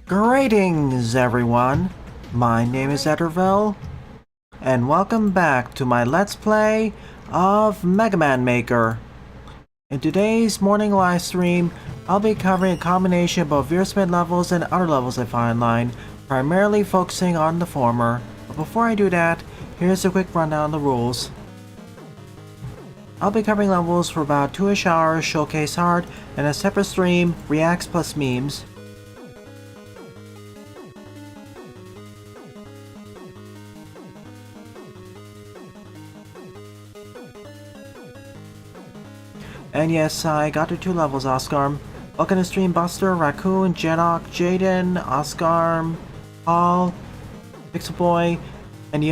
Greetings, everyone. My name is Etterville, and welcome back to my Let's Play of Mega Man Maker. In today's morning live stream, I'll be covering a combination of both Veersmith levels and other levels I find online, primarily focusing on the former. But before I do that, here's a quick rundown of the rules. I'll be covering levels for about 2-ish hours, showcase hard, and a separate stream, reacts plus memes. And yes, I got to 2 levels, Oscar. Welcome to Stream Buster, Raccoon, Jedok, Jaden, Oscar, Paul, Pixel Boy, and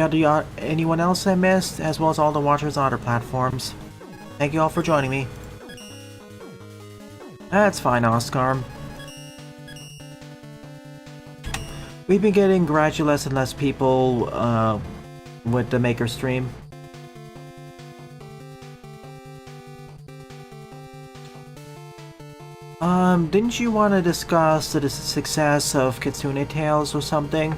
anyone else I missed, as well as all the watchers on other platforms. Thank you all for joining me. That's fine, Oscar. We've been getting gradually less and less people with the Maker stream. Didn't you want to discuss the success of Kitsune Tales or something?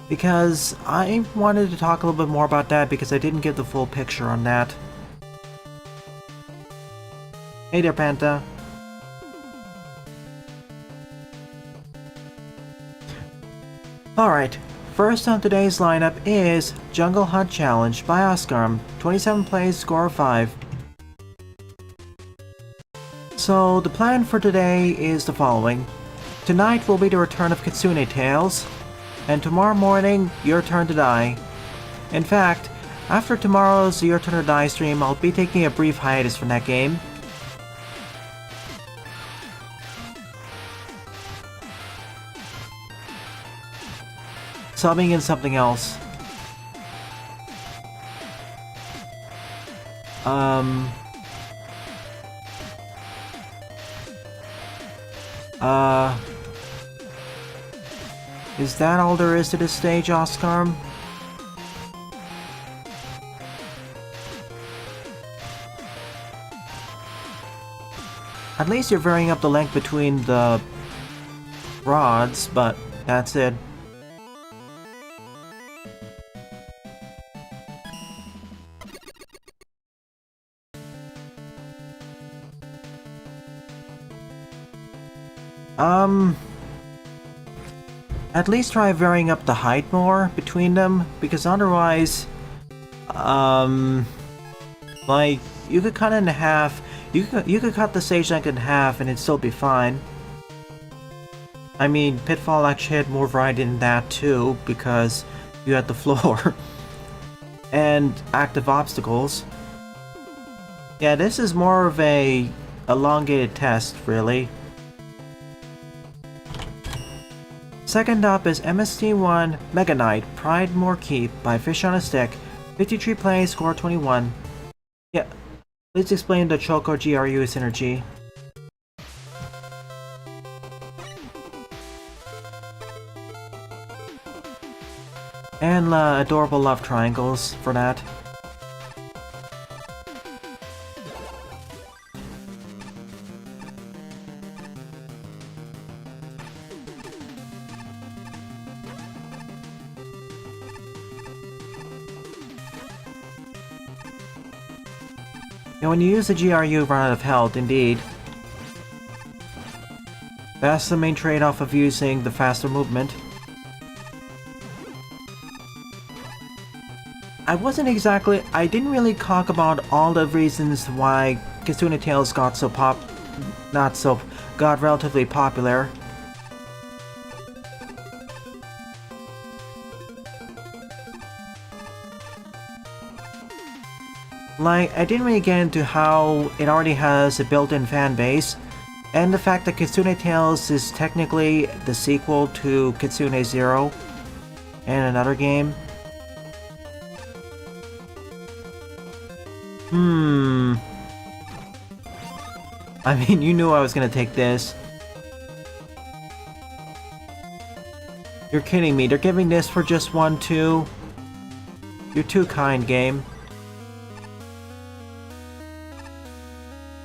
Because I wanted to talk a little bit more about that because I didn't get the full picture on that. Hey there, Panta. Alright, first on today's lineup is Jungle Hunt Challenge by Oscar. 27 plays, score of 5. So the plan for today is the following. Tonight will be the return of Kitsune Tales, and tomorrow morning, Your Turn to Die. In fact, after tomorrow's Your Turn to Die stream, I'll be taking a brief hiatus from that game. Subbing in something else. Is that all there is to this stage, Oscar? At least you're varying up the length between the rods, but that's it. At least try varying up the height more between them, because otherwise, like, you could cut it in half, you could cut the stage length in half and it'd still be fine. I mean, Pitfall actually had more variety than that too, because you had the floor and active obstacles. Yeah, this is more of a elongated test, really. Second up is MST1 Mega Knight Pride More Keep by Fish on a Stick. 53 plays, score 21. Yeah, let's explain the Choco GRU synergy. And adorable love triangles for that. And when you use the GRU, you run out of health, indeed. That's the main trade-off of using the faster movement. I didn't really talk about all the reasons why Kitsune Tales got got relatively popular. Like, I didn't really get into how it already has a built-in fan base, and the fact that Kitsune Tales is technically the sequel to Kitsune Zero and another game. I mean, you knew I was gonna take this. You're kidding me, they're giving this for just 1, 2? You're too kind, game.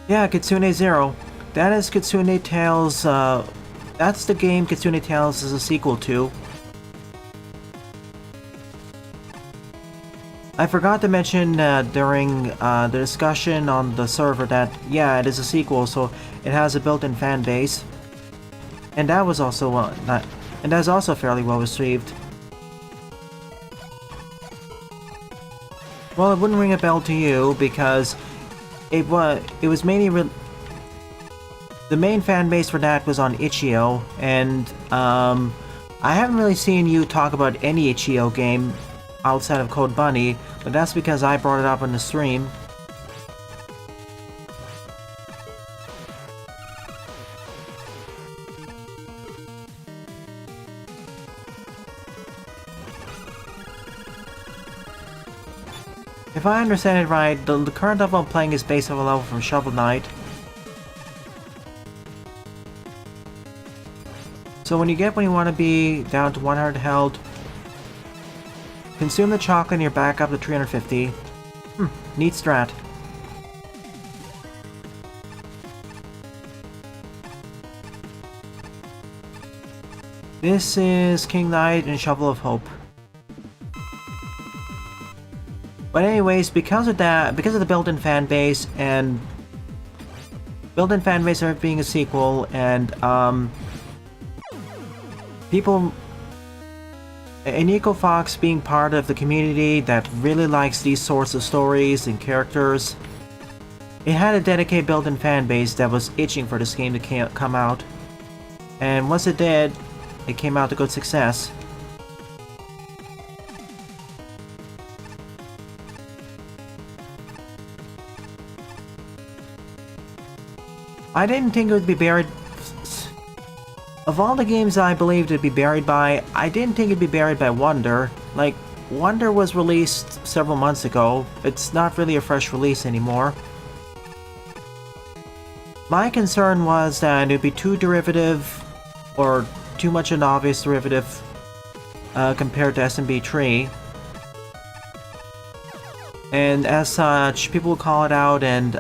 Yeah, Kitsune Zero. That is Kitsune Tales' That's the game Kitsune Tales is a sequel to. I forgot to mention during the discussion on the server that, yeah, it is a sequel, so it has a built-in fan base. And that was also and that's also fairly well received. Well, it wouldn't ring a bell to you because it was mainly the main fan base for that was on Itch.io, and I haven't really seen you talk about any Itch.io game outside of Code Bunny, but that's because I brought it up on the stream. If I understand it right, the current level I'm playing is based on a level from Shovel Knight. So when you want to be down to 100 health, consume the chocolate and you're back up to 350. Neat strat. This is King Knight and Shovel of Hope. But anyways, because of the built-in fan base and built-in fan base of it being a sequel, and people and Nico Fox being part of the community that really likes these sorts of stories and characters, it had a dedicated built-in fan base that was itching for this game to come out. And once it did, it came out to good success. I didn't think it would be buried. Of all the games I believed it'd be buried by, I didn't think it'd be buried by Wonder. Like, Wonder was released several months ago. It's not really a fresh release anymore. My concern was that it'd be too derivative, or too much an obvious derivative, compared to SMB 3. And as such, people would call it out and,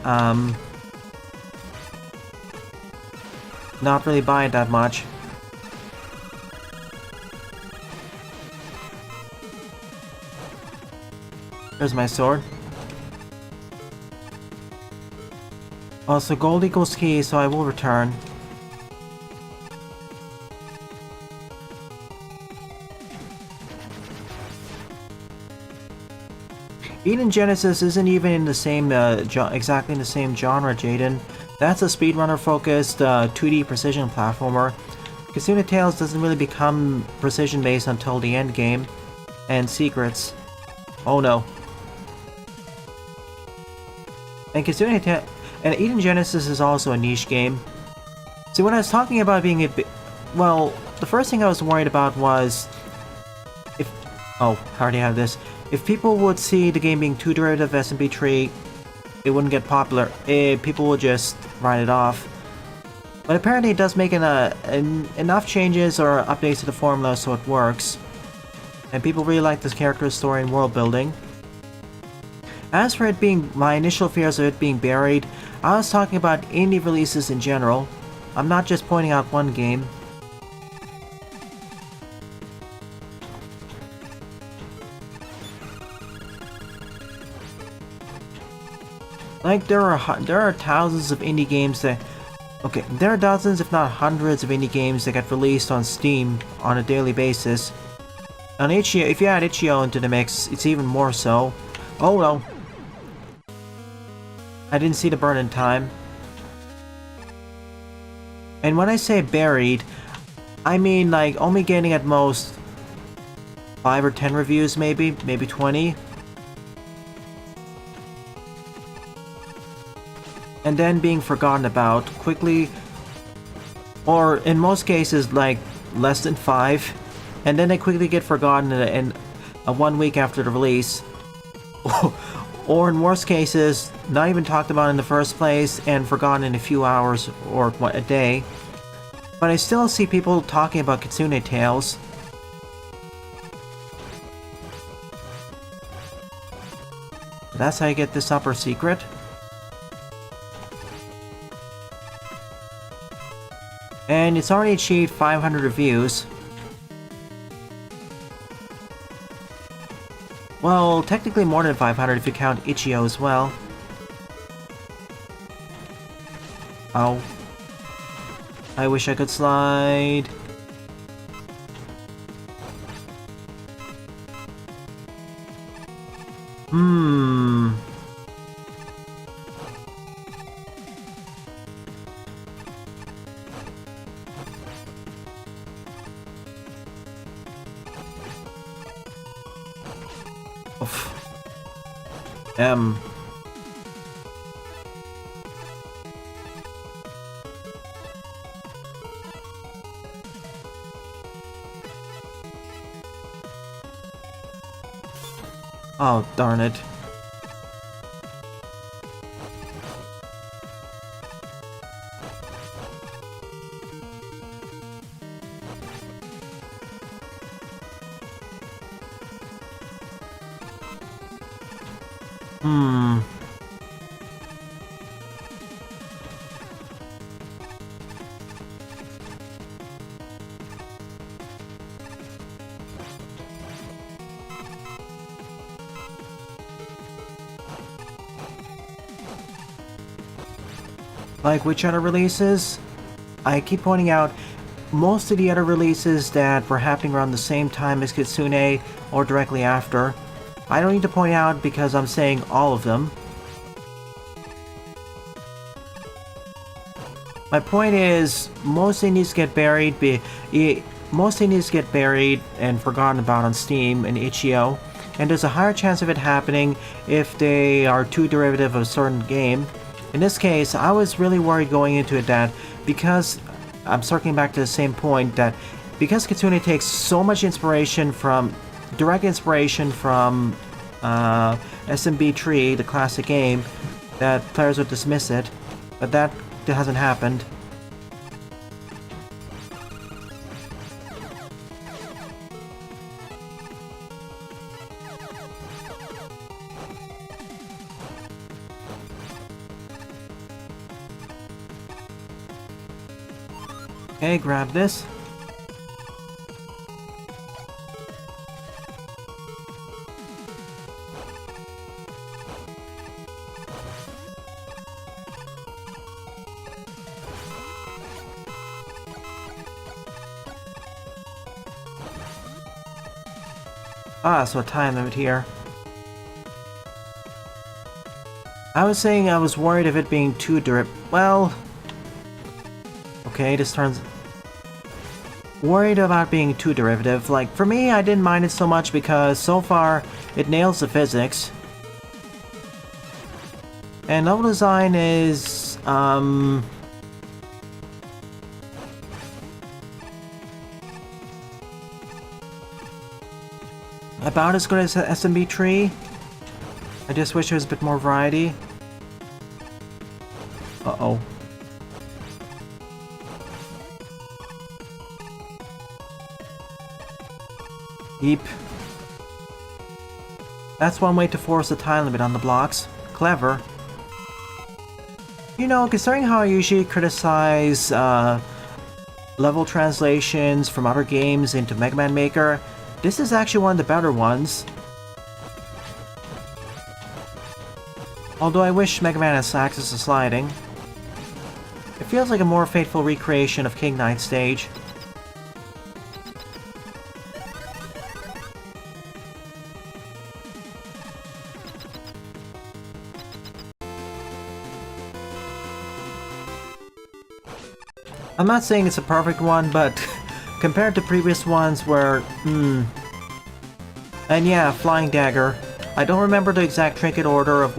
not really buy it that much. There's my sword. Also, gold equals key, so I will return. Eden Genesis isn't even in the same, exactly in the same genre, Jaden. That's a speedrunner-focused 2D precision platformer. Kitsune Tales doesn't really become precision-based until the end game and secrets. Oh no. And Eden Genesis is also a niche game. See, when I was talking about being well, the first thing I was worried about was if... Oh, I already have this. If people would see the game being too derivative of SMB3, it wouldn't get popular. People would just write it off. But apparently it does make enough changes or updates to the formula so it works. And people really like this character's story and world building. As for it being my initial fears of it being buried, I was talking about indie releases in general. I'm not just pointing out one game. Like, there are thousands of indie games that... Okay, there are dozens if not hundreds of indie games that get released on Steam on a daily basis. On Itch.io, if you add Itch.io into the mix, it's even more so. Oh no. I didn't see the burn in time. And when I say buried, I mean like only getting at most 5 or 10 reviews maybe 20. And then being forgotten about quickly, or in most cases like less than 5, and then they quickly get forgotten in 1 week after the release. Or in worst cases, not even talked about in the first place and forgotten in a few hours or a day. But I still see people talking about Kitsune Tales. That's how you get this upper secret. And it's already achieved 500 reviews. Well, technically more than 500 if you count Ichio as well. Ow. I wish I could slide. Oof. Oh, darn it. Like which other releases? I keep pointing out, most of the other releases that were happening around the same time as Kitsune or directly after. I don't need to point out because I'm saying all of them. My point is, most indies get buried and forgotten about on Steam and itch.io, and there's a higher chance of it happening if they are too derivative of a certain game. In this case, I was really worried going into it that because, I'm circling back to the same point, that because Kitsune takes so much inspiration from, direct inspiration from SMB Tree, the classic game, that players would dismiss it, but that hasn't happened. Okay, grab this. Ah, so a time limit here. I was saying I was worried of it being too well... Okay, this turns... Worried about being too derivative. Like, for me, I didn't mind it so much because so far, it nails the physics. And level design is, about as good as SMB Tree. I just wish there was a bit more variety. Uh-oh. Yeep. That's one way to force a time limit on the blocks. Clever. You know, considering how I usually criticize level translations from other games into Mega Man Maker, this is actually one of the better ones. Although I wish Mega Man has access to sliding. It feels like a more faithful recreation of King Knight stage. I'm not saying it's a perfect one, but compared to previous ones where, And yeah, Flying Dagger. I don't remember the exact trinket order of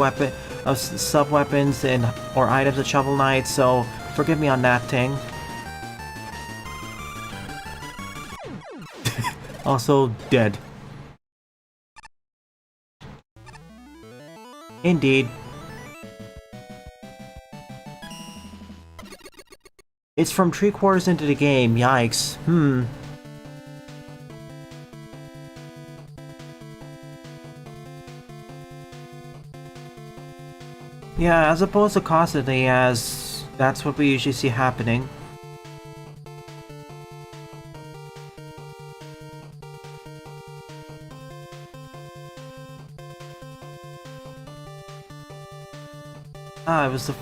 sub-weapons or items at Shovel Knight, so forgive me on that thing. Also, dead. Indeed. It's from 3/4 into the game, yikes. Yeah, as opposed to constantly, as that's what we usually see happening. Ah, it was the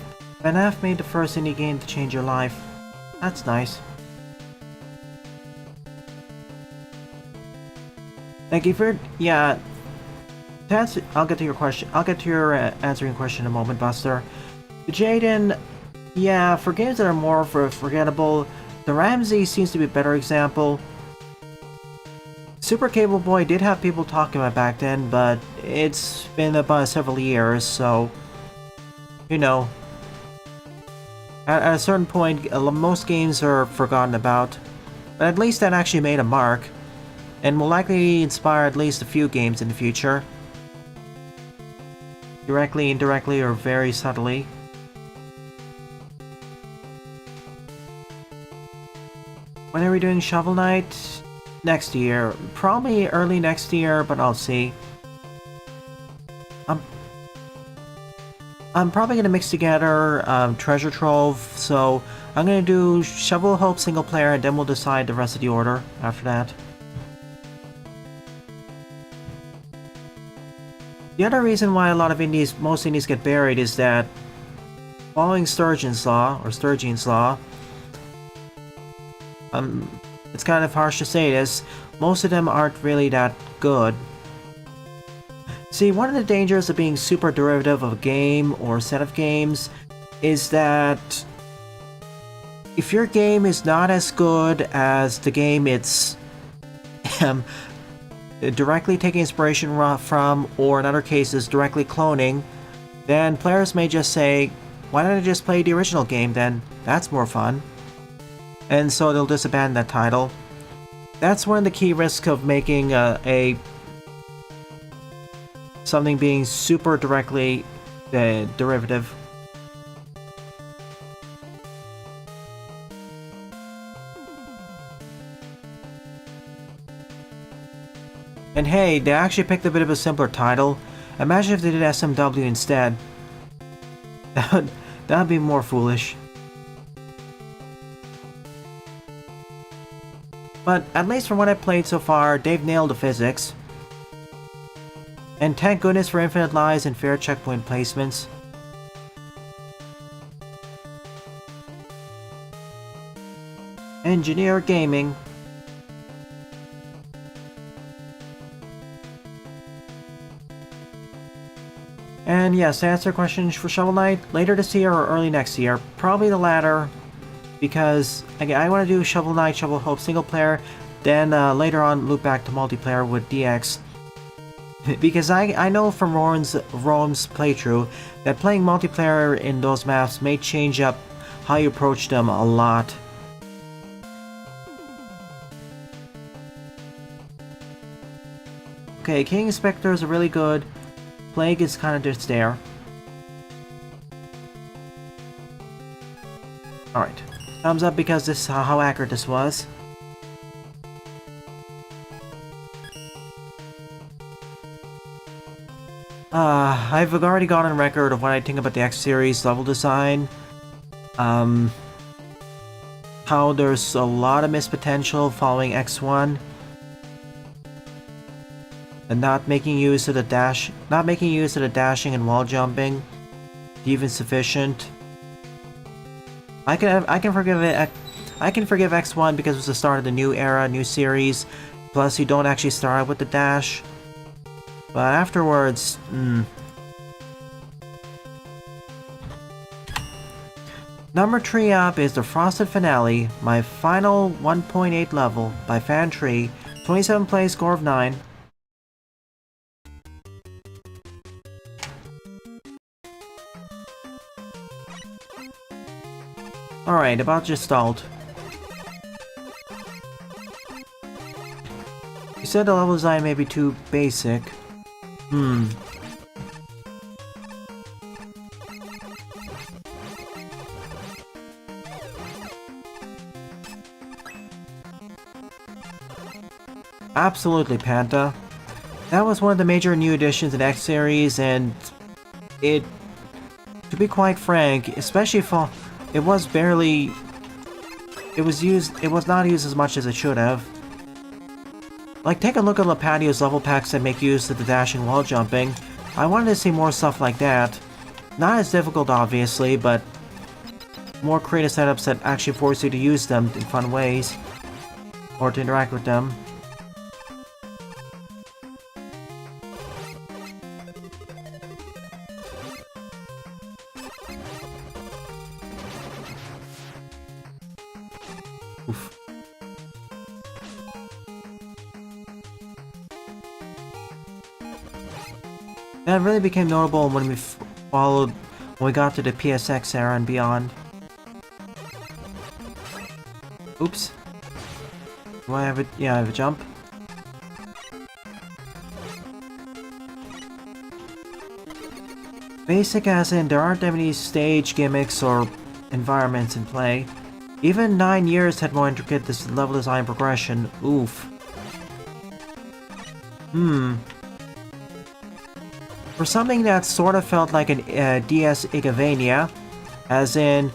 FNAF made the first indie game to change your life. That's nice. Thank you for to answer, I'll get to your question. I'll get to your answering question in a moment, Buster. Jaden, yeah, for games that are more forgettable, the Ramsey seems to be a better example. Super Cable Boy did have people talking about back then, but it's been about several years, so you know. At a certain point, most games are forgotten about, but at least that actually made a mark, and will likely inspire at least a few games in the future. Directly, indirectly, or very subtly. When are we doing Shovel Knight? Next year. Probably early next year, but I'll see. I'm probably gonna mix together Treasure Trove, so I'm gonna do Shovel Hope single player, and then we'll decide the rest of the order after that. The other reason why a lot of most indies get buried is that following Sturgeon's Law, it's kind of harsh to say this, most of them aren't really that good. See, one of the dangers of being super derivative of a game or set of games is that if your game is not as good as the game it's directly taking inspiration from, or in other cases directly cloning, then players may just say, why don't I just play the original game then? That's more fun. And so they'll just abandon that title. That's one of the key risks of making something being super directly derivative. And hey, they actually picked a bit of a simpler title. Imagine if they did SMW instead. That'd be more foolish. But at least from what I've played so far, they've nailed the physics. And thank goodness for infinite lives and fair checkpoint placements. Engineer Gaming. And yes, to answer questions for Shovel Knight, later this year or early next year. Probably the latter, because again, I want to do Shovel Knight, Shovel Hope single player, then later on loop back to multiplayer with DX. Because I know from Rome's playthrough that playing multiplayer in those maps may change up how you approach them a lot. Okay, King Inspectors are really good. Plague is kind of just there. Alright. Thumbs up because this is how accurate this was. I've already gone on record of what I think about the X series level design. How there's a lot of missed potential following X1. And not making use of the dashing and wall jumping even sufficient. I can forgive it. I can forgive X1 because it was the start of the new era, new series. Plus, you don't actually start out with the dash. But afterwards, Number 3 up is the Frosted Finale, my final 1.8 level by Fan Tree, 27 play score of 9. Alright, about Gestalt. You said the level design may be too basic. Absolutely, Panta. That was one of the major new additions in X series, and to be quite frank, especially for it was not used as much as it should have. Like, take a look at Lapatio's level packs that make use of the dashing wall jumping. I wanted to see more stuff like that. Not as difficult, obviously, but more creative setups that actually force you to use them in fun ways, or to interact with them. Oof. That really became notable when when we got to the PSX era and beyond. Oops. Do I have it? Yeah, I have a jump. Basic as in, there aren't that many stage gimmicks or environments in play. Even 9 years had more intricate level design progression. Oof. For something that sort of felt like an DS Igavania, as in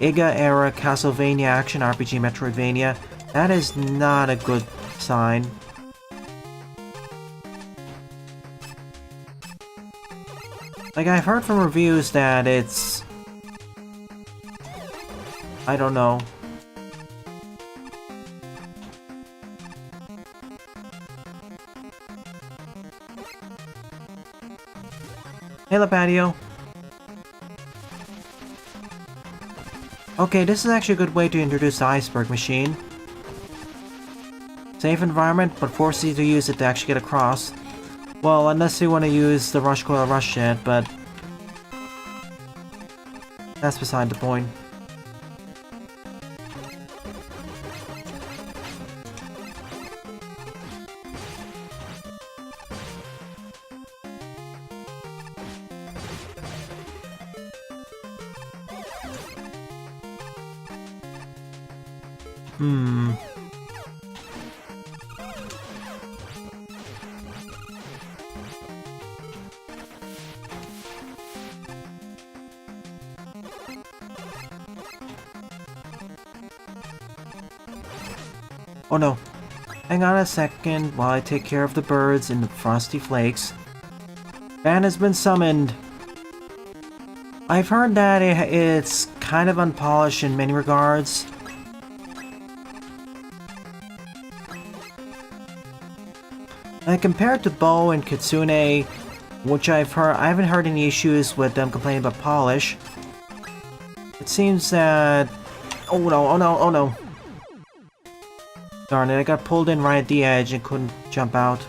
Iga-era Castlevania action RPG Metroidvania, that is not a good sign. Like, I've heard from reviews that it's... I don't know. Hey, Patio. Okay, this is actually a good way to introduce the iceberg machine. Safe environment, but forces you to use it to actually get across. Well, unless you want to use the Rush Coil Rush Jet, but... that's beside the point. Oh no. Hang on a second while I take care of the birds in the frosty flakes. Ban has been summoned. I've heard that it's kind of unpolished in many regards. Like, compared to Bo and Kitsune, which I haven't heard any issues with them complaining about polish. It seems that... oh no, oh no, oh no. Darn it, I got pulled in right at the edge and couldn't jump out.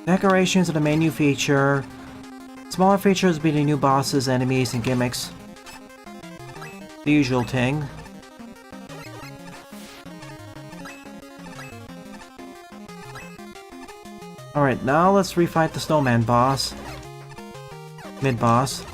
Decorations of the menu feature. Smaller features be the new bosses, enemies, and gimmicks. The usual thing. Alright, now let's refight the snowman boss. Mid-boss.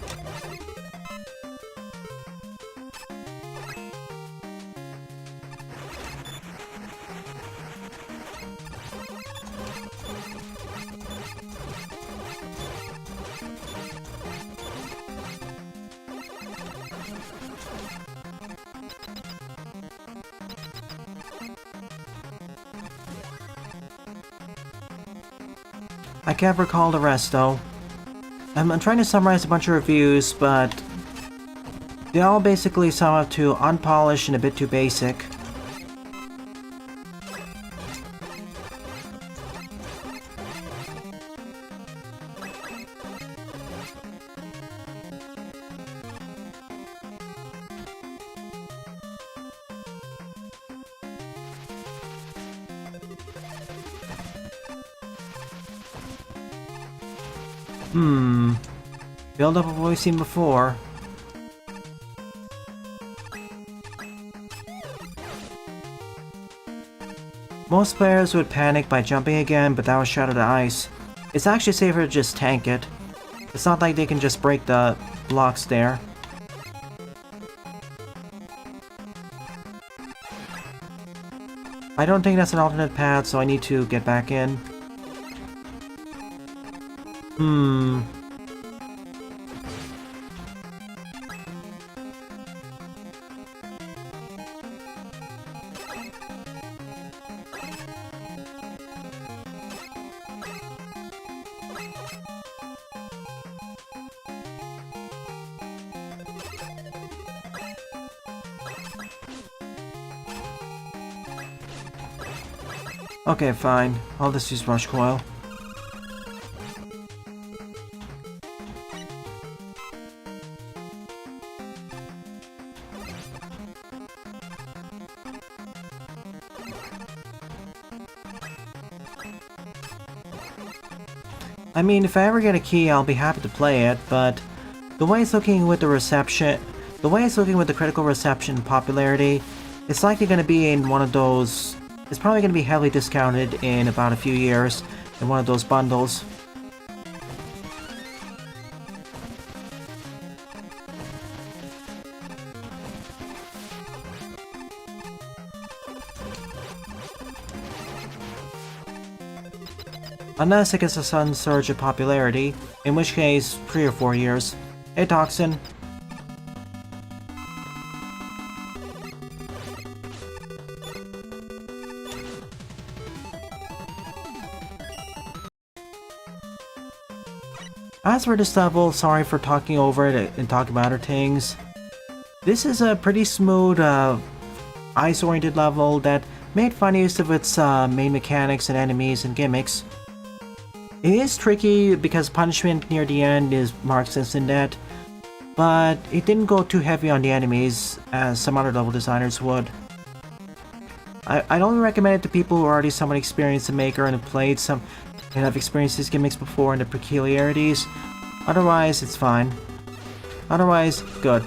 I can't recall the rest, though. I'm trying to summarize a bunch of reviews, but they all basically sum up to unpolished and a bit too basic. Build up of what we've seen before. Most players would panic by jumping again, but that would shatter the ice. It's actually safer to just tank it. It's not like they can just break the blocks there. I don't think that's an alternate path, so I need to get back in. Okay, fine. I'll just use Rush Coil. I mean, if I ever get a key, I'll be happy to play it, but the way it's looking with the reception, the way it's looking with the critical reception popularity, it's likely going to be in one of those. It's probably going to be heavily discounted in about a few years in one of those bundles. Unless it gets a sudden surge of popularity, in which case 3 or 4 years. Hey Toxin. As for this level, sorry for talking over it and talking about other things. This is a pretty smooth, ice-oriented level that made fun use of its main mechanics and enemies and gimmicks. It is tricky because punishment near the end is marked instant death, but it didn't go too heavy on the enemies as some other level designers would. I'd only recommend it to people who are already somewhat experienced in Maker and have played some and have experienced these gimmicks before and the peculiarities. Otherwise, it's fine. Otherwise, good.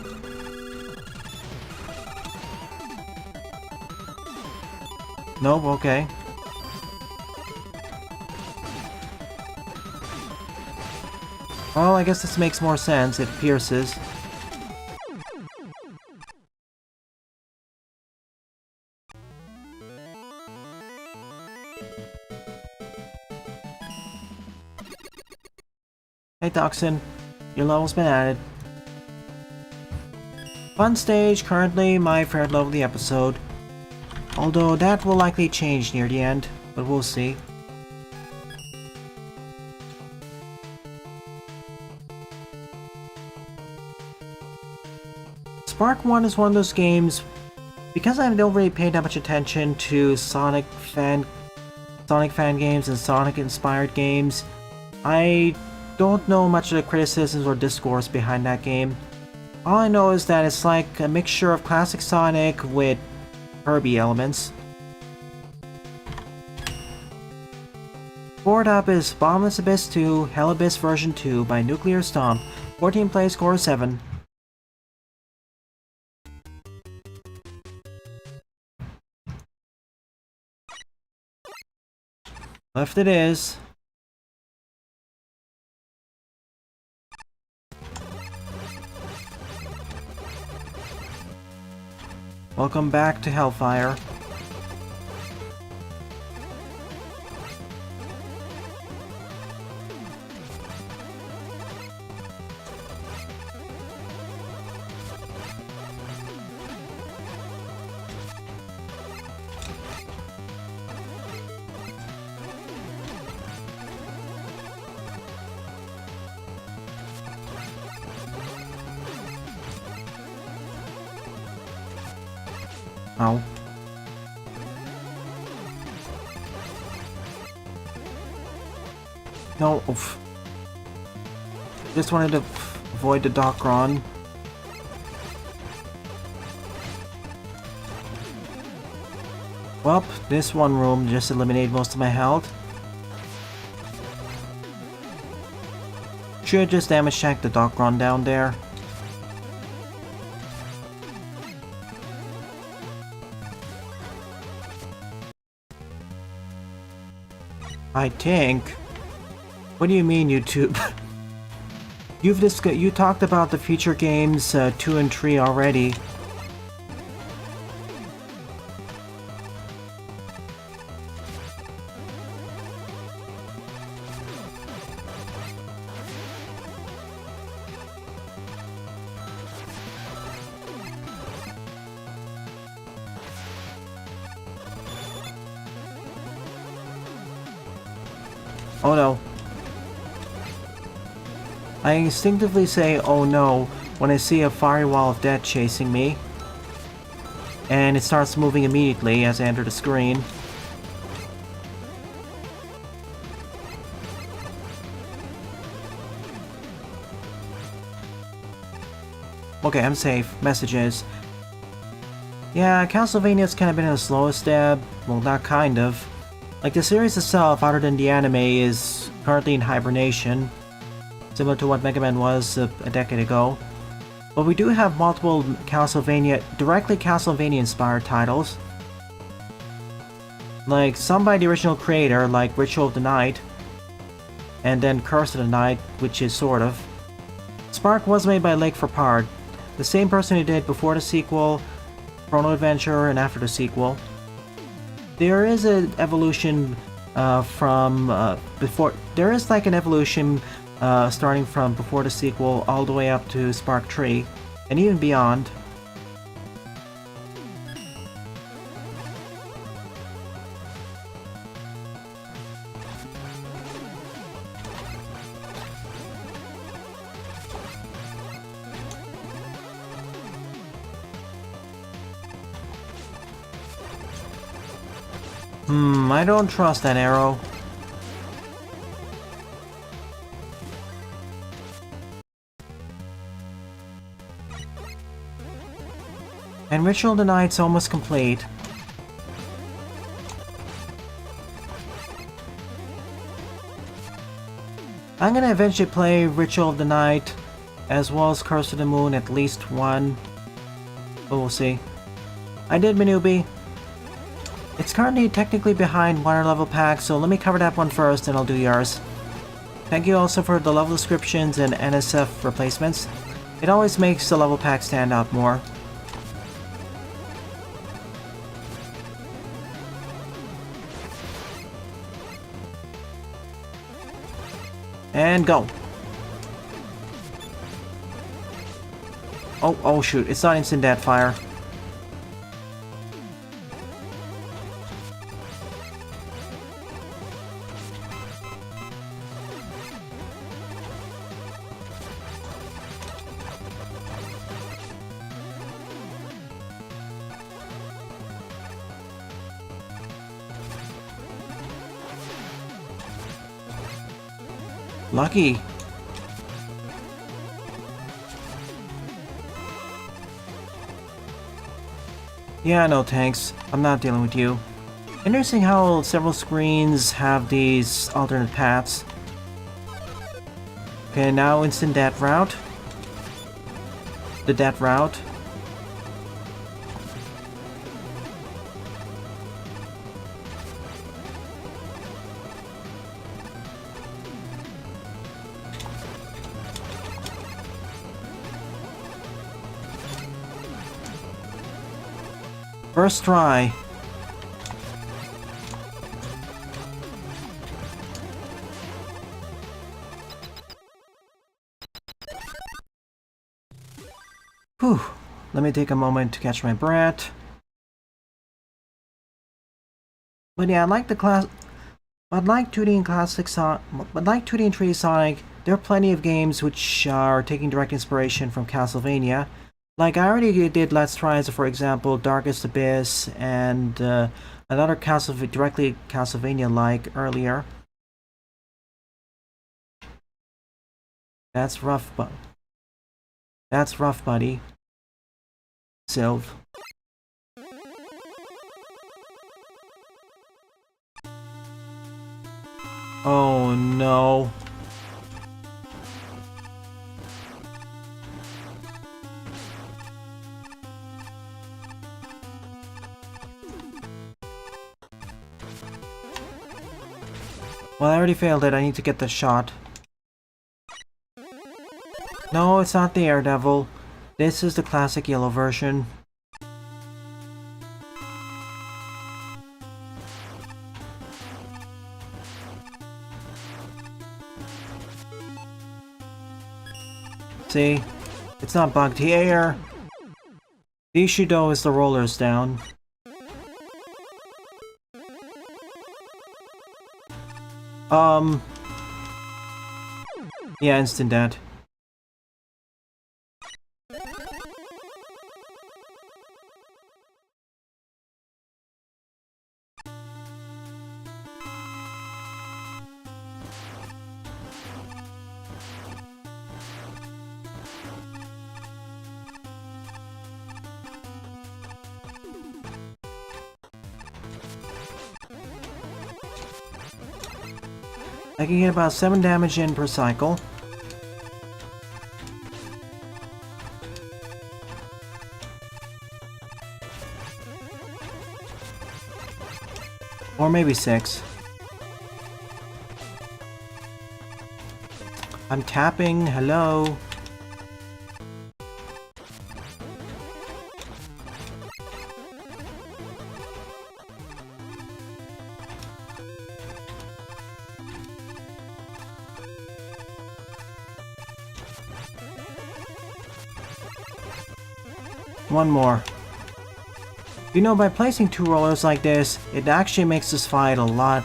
Nope, okay. Well, I guess this makes more sense. It pierces. Hey Toxin, your level's been added. Fun stage, currently my favorite level of the episode. Although that will likely change near the end, but we'll see. Spark 1 is one of those games, because I don't really pay that much attention to Sonic fan games and Sonic inspired games, I don't know much of the criticisms or discourse behind that game. All I know is that it's like a mixture of classic Sonic with Kirby elements. Board up is Bottomless Abyss 2 Hell Abyss version 2 by Nuclear Stomp, 14 play score 7. Left it is. Welcome back to Hellfire. Ow. No, oof. Just wanted to avoid the Docron. Well, this one room just eliminated most of my health. Should just damage check the Docron down there. I think. What do you mean, YouTube? You talked about the future games 2 and 3 already. Oh no. I instinctively say oh no when I see a fiery wall of death chasing me. And it starts moving immediately as I enter the screen. Okay, I'm safe. Messages. Yeah, Castlevania's kind of been in a slow step. Well, not kind of. Like, the series itself, other than the anime, is currently in hibernation, similar to what Mega Man was a decade ago. But we do have multiple directly Castlevania-inspired titles. Like, some by the original creator, like Ritual of the Night, and then Curse of the Night, which is sort of. Spark was made by Lake for Part, the same person who did before the sequel, Chrono Adventure, and after the sequel. There is an evolution there is like an evolution starting from before the sequel all the way up to Spark 3, and even beyond. I don't trust that arrow. And Ritual of the Night's almost complete. I'm gonna eventually play Ritual of the Night, as well as Curse of the Moon, at least one. But we'll see. I did Manubi. It's currently technically behind water level pack, so let me cover that one first and I'll do yours. Thank you also for the level descriptions and NSF replacements. It always makes the level pack stand out more. And go. Oh shoot, it's not instant death fire. Lucky. Yeah, no thanks. I'm not dealing with you. Interesting how several screens have these alternate paths. Okay, now instant death route. The death route. First try. Whew. Let me take a moment to catch my breath. But yeah, I'd like 2D and classic Sonic, but like 2D and 3D Sonic, there are plenty of games which are taking direct inspiration from Castlevania. Like, I already did Let's Tries, for example, Darkest Abyss, and another directly Castlevania-like earlier. That's rough, buddy. Sylv. Oh no. Well, I already failed it. I need to get the shot. No, it's not the Air Devil. This is the classic yellow version. See? It's not bugged here. The issue though is the rollers down. Yeah, instant death. I can get about 7 damage in per cycle. Or maybe 6. I'm tapping, hello. One more. You know, by placing 2 rollers like this, it actually makes this fight a lot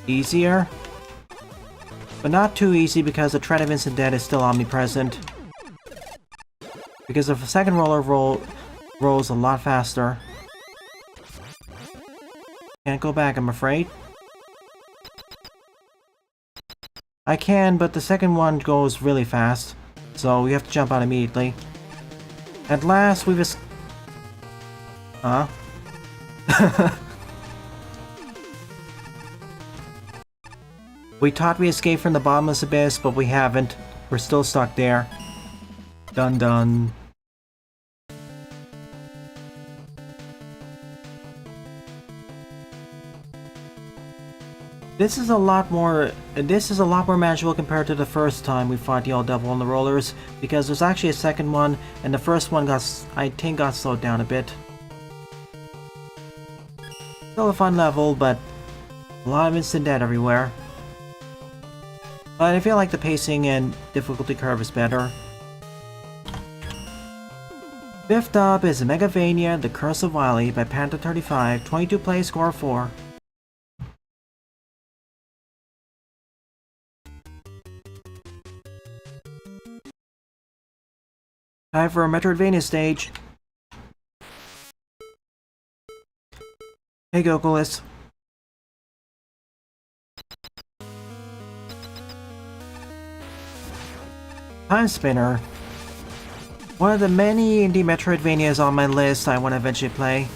easier. But not too easy because the threat of instant death is still omnipresent. Because if a second roller rolls a lot faster. Can't go back, I'm afraid. I can, but the second one goes really fast. So we have to jump out immediately. At last, we've Huh? We thought we escaped from the bottomless abyss, but we haven't. We're still stuck there. Dun dun. This is a lot more manageable compared to the first time we fought the Old Devil on the rollers, because there's actually a second one, and the first one got slowed down a bit. Still a fun level, but a lot of instant death everywhere. But I feel like the pacing and difficulty curve is better. Fifth up is Megavania: The Curse of Wily by Panther35, 22 play, score 4. Time for a Metroidvania stage. Hey Gokulis. Time Spinner. One of the many indie Metroidvanias on my list I want to eventually play.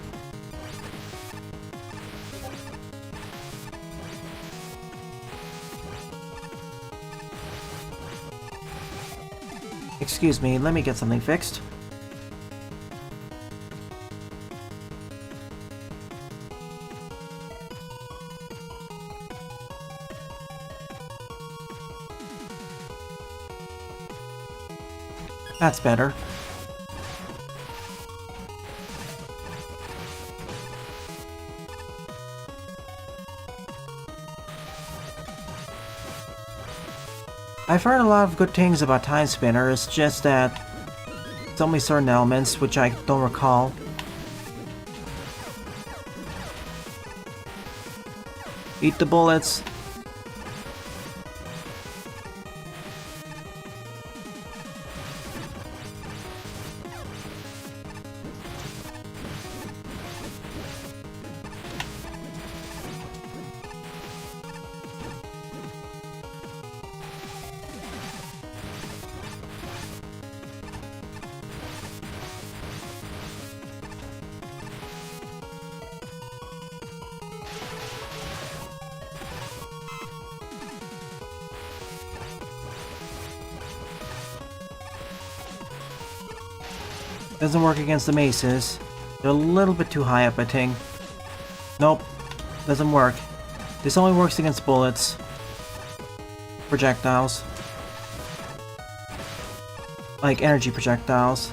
Excuse me, let me get something fixed. That's better. I've heard a lot of good things about Time Spinner, it's just that it's only certain elements which I don't recall. Eat the bullets. Doesn't work against the maces. They're a little bit too high up, I think. Nope. Doesn't work. This only works against bullets. Projectiles. Like energy projectiles.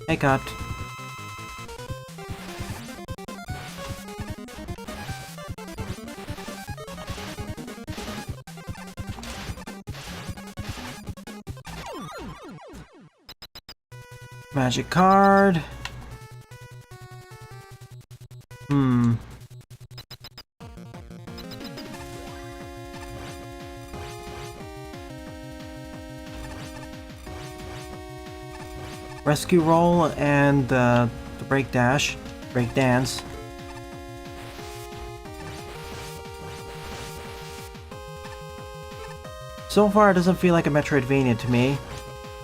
Hey, cut. Magic card. Rescue roll and the break dance. So far, it doesn't feel like a Metroidvania to me.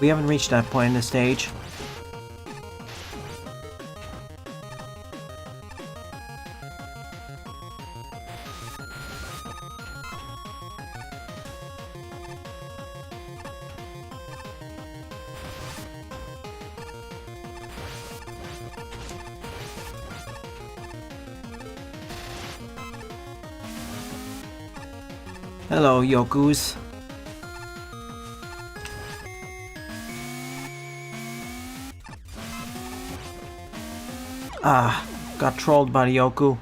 We haven't reached that point in the stage. Hello, Yokus. Ah, got trolled by the Yoku.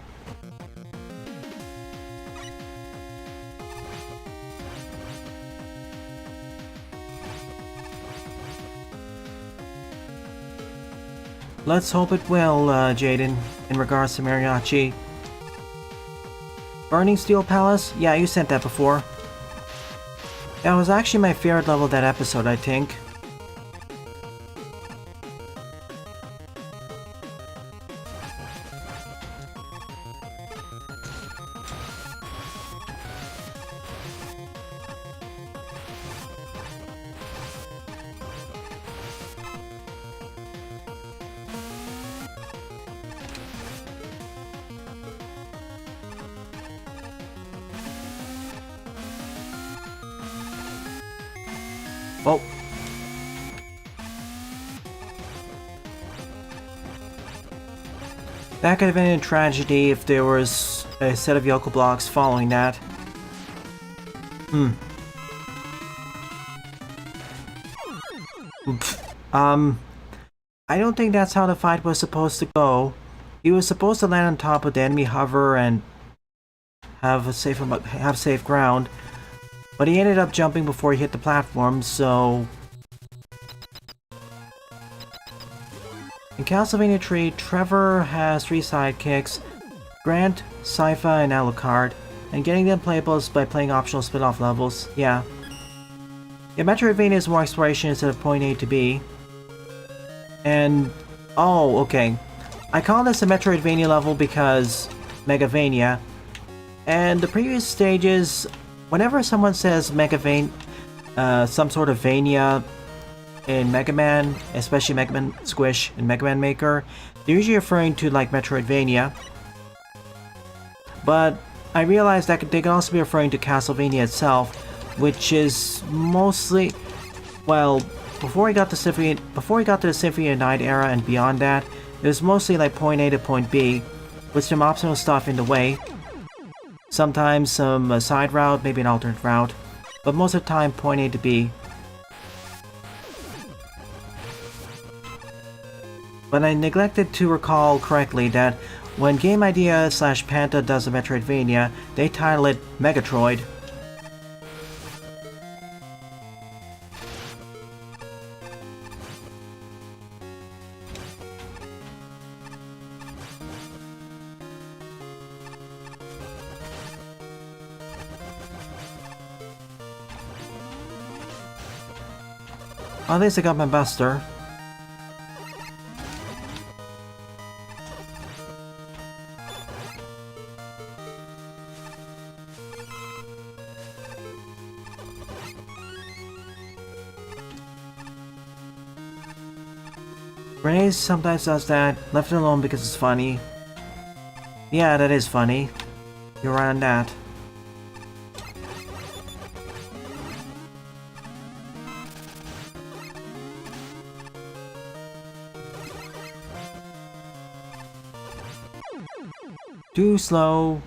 Let's hope it will, Jaden, in regards to Mariachi. Burning Steel Palace? Yeah, you sent that before. That was actually my favorite level of that episode, I think. Oh. That could have been a tragedy if there was a set of Yoko blocks following that. I don't think that's how the fight was supposed to go. He was supposed to land on top of the enemy hover and have safe ground. But he ended up jumping before he hit the platform, so... In Castlevania 3, Trevor has 3 sidekicks, Grant, Sypha, and Alucard, and getting them playable is by playing optional spin-off levels, yeah. Yeah, Metroidvania is more exploration instead of point A to B. And... oh, okay. I call this a Metroidvania level because... Megavania. And the previous stages... Whenever someone says some sort of Vania in Mega Man, especially Mega Man Squish and Mega Man Maker, they're usually referring to like Metroidvania. But I realized that they can also be referring to Castlevania itself, which is mostly, well, before we got to the Symphony of Night era and beyond that, it was mostly like point A to point B, with some optional stuff in the way. Sometimes some side route, maybe an alternate route, but most of the time point A to B. But I neglected to recall correctly that when Game Idea / Panta does a Metroidvania, they title it Megatroid. At least I got my buster. Grenades sometimes does that, left it alone because it's funny. Yeah, that is funny. You're right on that. Too slow.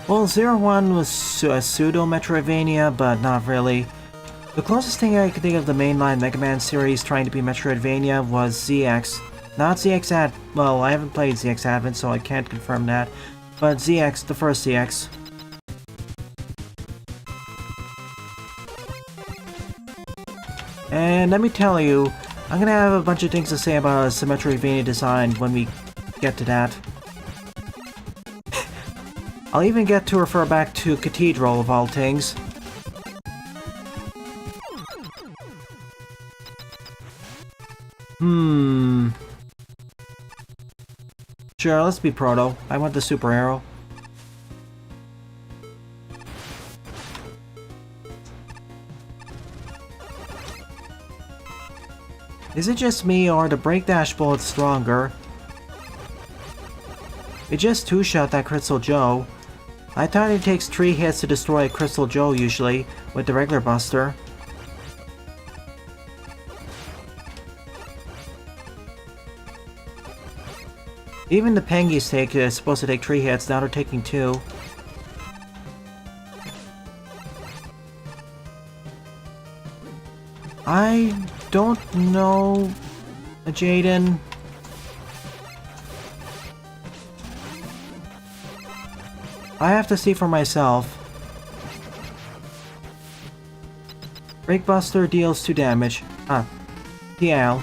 Well, 01 was a pseudo-Metroidvania, but not really. The closest thing I could think of the mainline Mega Man series trying to be Metroidvania was ZX. Not ZX well, I haven't played ZX Advent, so I can't confirm that. But ZX, the first ZX. And let me tell you, I'm gonna have a bunch of things to say about a Metroidvania design when we get to that. I'll even get to refer back to Cathedral of all things. Sure, let's be Proto. I want the super arrow. Is it just me, or are the break dash bullets stronger? It just two-shot that Crystal Joe. I thought it takes 3 hits to destroy a Crystal Joe usually, with the regular buster. Even the Pengies is supposed to take 3 hits, now they're taking 2. I don't know, Jaden. I have to see for myself. Breakbuster deals 2 damage. DL.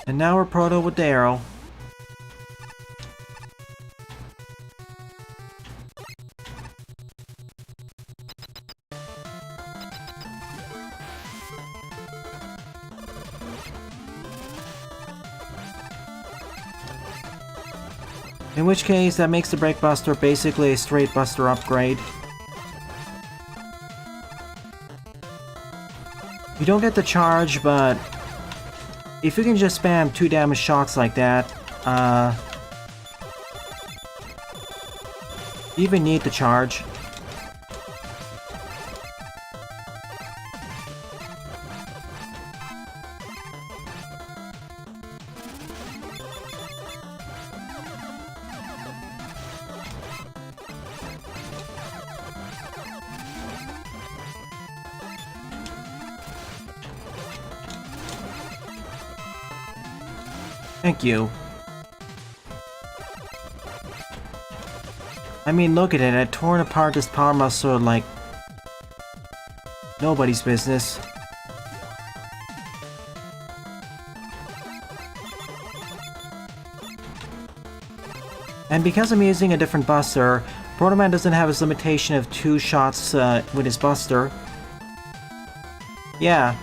And now we're Proto with the arrow. In which case, that makes the Breakbuster basically a straight buster upgrade. You don't get the charge, but if you can just spam 2 damage shots like that, you even need the charge. Thank you. I mean, look at it. I torn apart this power muscle like nobody's business. And because I'm using a different buster, Proto Man doesn't have his limitation of 2 shots with his buster. Yeah.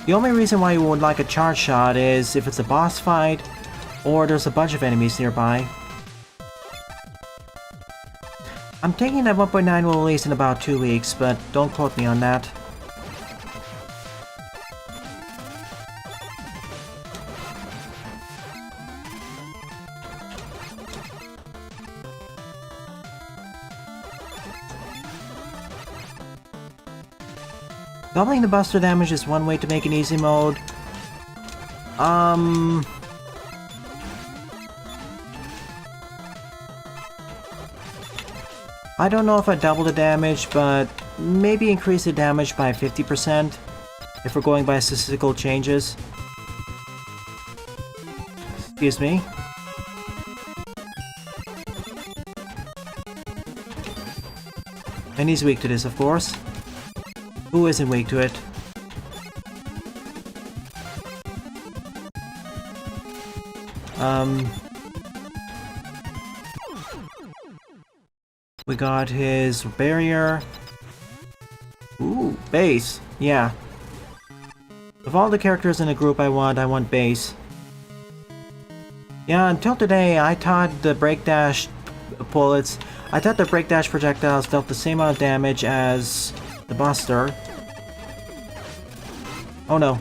The only reason why you would like a charge shot is if it's a boss fight, or there's a bunch of enemies nearby. I'm thinking that 1.9 will release in about 2 weeks, but don't quote me on that. Doubling the buster damage is one way to make an easy mode. I don't know if I double the damage, but maybe increase the damage by 50% if we're going by statistical changes. Excuse me. And he's weak to this, of course. Who isn't weak to it? We got his barrier. Ooh, base. Yeah. Of all the characters in the group I want base. Yeah, until today, I thought the break dash bullets... I thought the break dash projectiles dealt the same amount of damage as the Buster. Oh no.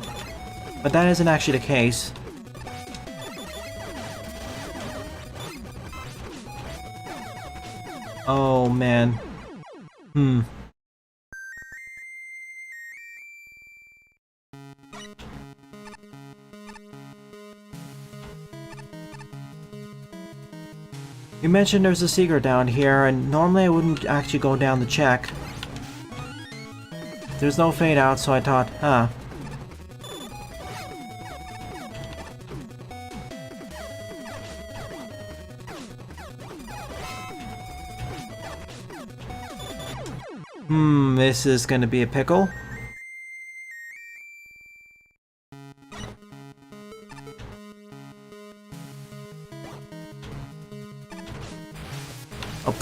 But that isn't actually the case. Oh man. You mentioned there's a secret down here, and normally I wouldn't actually go down to check. There's no fade out, so I thought, huh. This is gonna be a pickle. Up.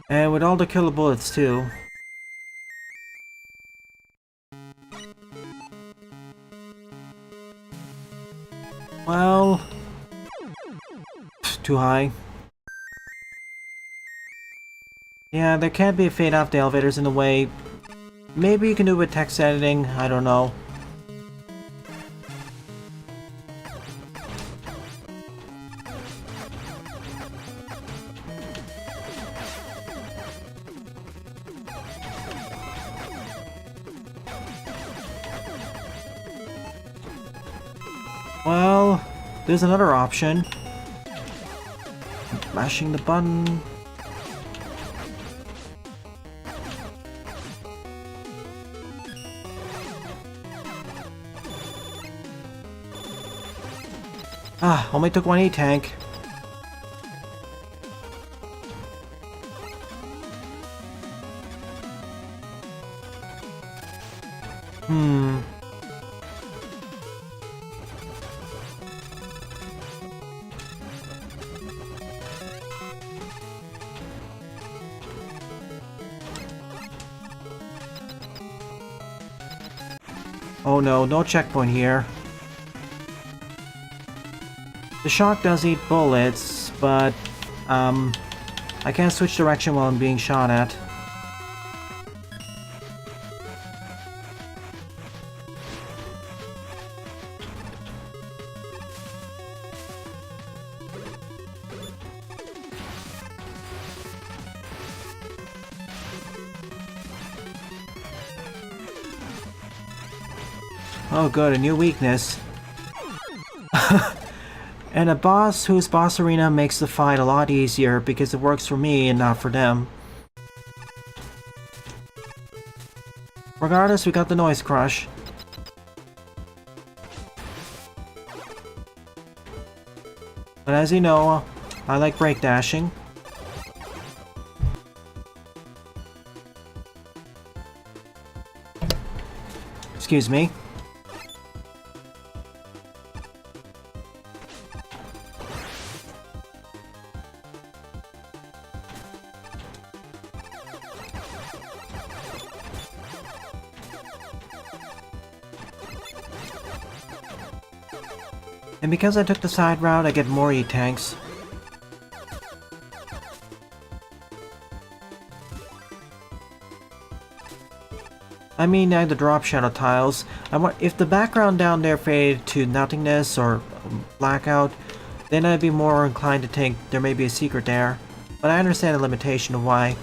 And with all the killer bullets too. Well... too high. Yeah, there can't be a fade off the elevators in the way. Maybe you can do it with text editing, I don't know. Well, there's another option. Mashing the button. Ah, only took one E-tank. Oh no, no checkpoint here. The shock does eat bullets, but, I can't switch direction while I'm being shot at. Oh good, a new weakness. And a boss whose boss arena makes the fight a lot easier because it works for me and not for them. Regardless, we got the noise crush. But as you know, I like breakdashing. Excuse me. And because I took the side route, I get more E-tanks. I mean, I had to drop shadow tiles. If the background down there faded to nothingness or blackout, then I'd be more inclined to think there may be a secret there. But I understand the limitation of why.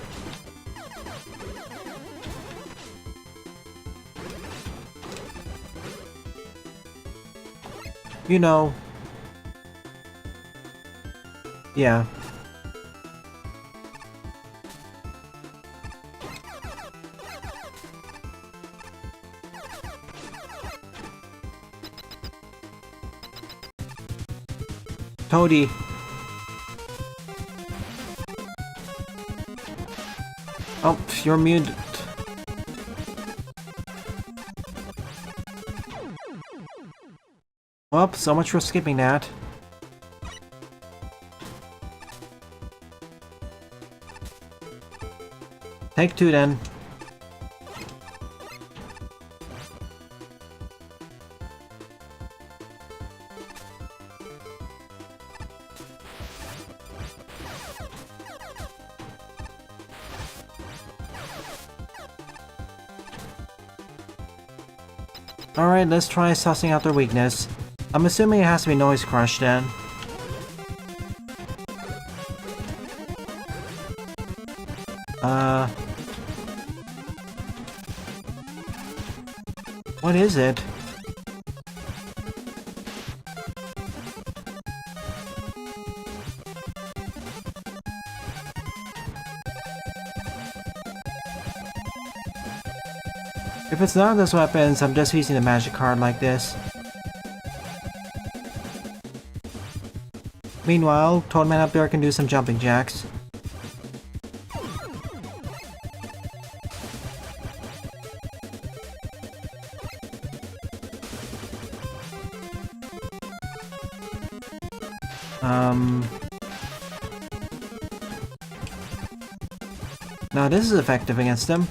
You know. Yeah. Toadie. Oh, you're muted. Well, so much for skipping that. Take two then. Alright, let's try sussing out their weakness. I'm assuming it has to be Noise Crush then. What is it? If it's none of those weapons, I'm just using a magic card like this. Meanwhile, Toadman up there can do some jumping jacks. Now this is effective against him.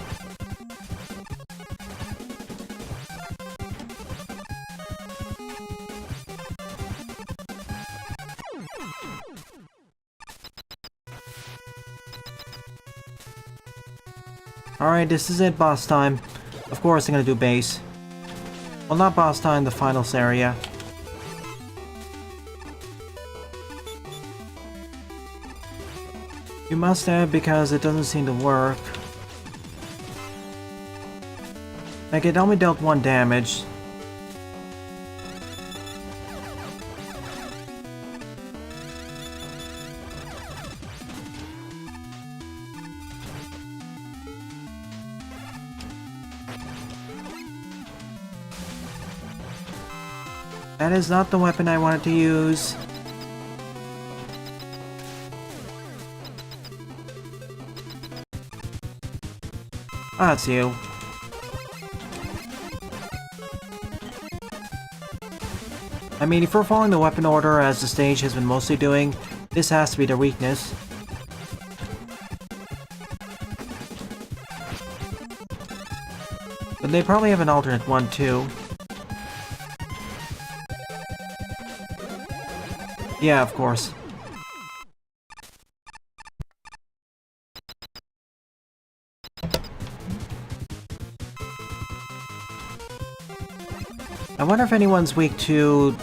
Alright, this is it, boss time. Of course I'm gonna do base. Well, not boss time, the finals area. You must have, because it doesn't seem to work. Like, it only dealt 1 damage. That is not the weapon I wanted to use. Ah, that's you. I mean, if we're following the weapon order as the stage has been mostly doing, this has to be their weakness. But they probably have an alternate one too. Yeah, of course. I wonder if anyone's weak to,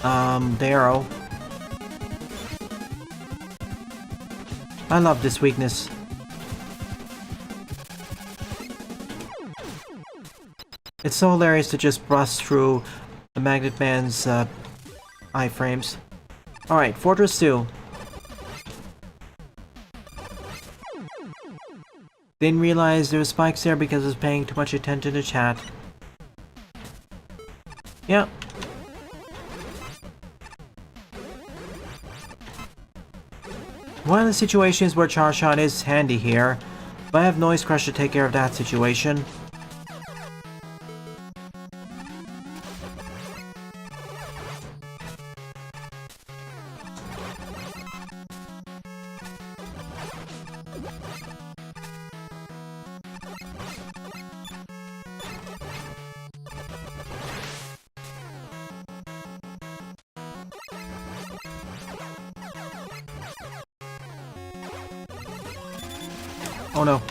the arrow. I love this weakness. It's so hilarious to just bust through the Magnet Man's, iframes. Alright, Fortress 2. Didn't realize there was spikes there because I was paying too much attention to chat. Yep. One of the situations where Charge Shot is handy here, but I have Noise Crush to take care of that situation. Oh no.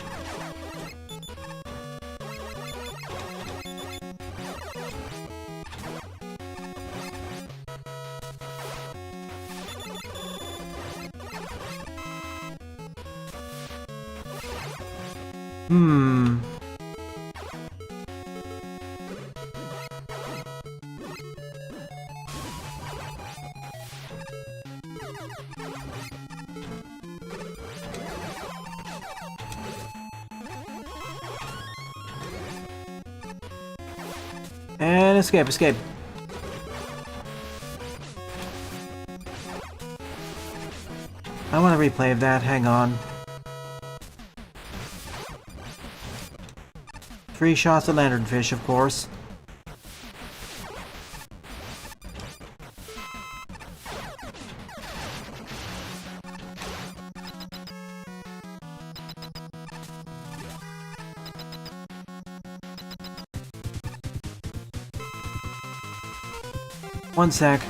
And escape, escape. I want to replay that, hang on. 3 shots of lanternfish, of course. One sec.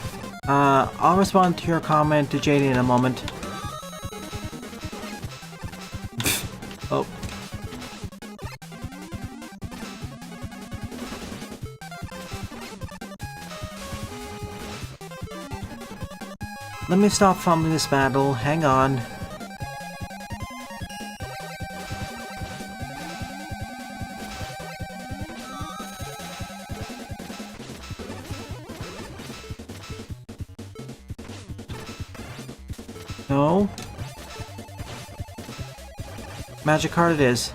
I'll respond to your comment to JD in a moment. Oh. Let me stop fumbling this battle. Hang on. No. Magic card it is.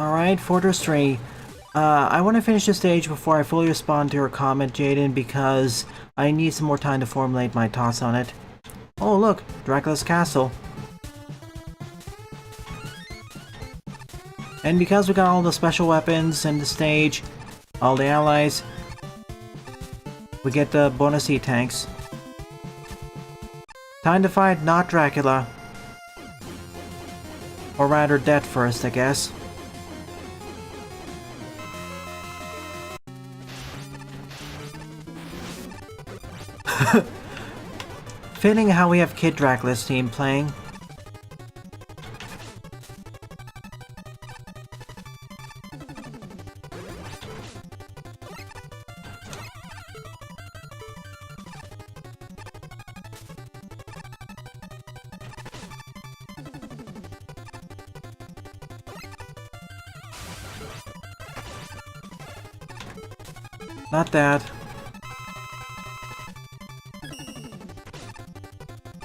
Alright, Fortress 3. I want to finish this stage before I fully respond to your comment, Jaden, because I need some more time to formulate my thoughts on it. Oh look, Dracula's castle. And because we got all the special weapons in the stage, all the allies, we get the bonus E-tanks. Time to fight not Dracula. Or rather, Death first, I guess. Fitting how we have Kid Dracula's team playing. Not that.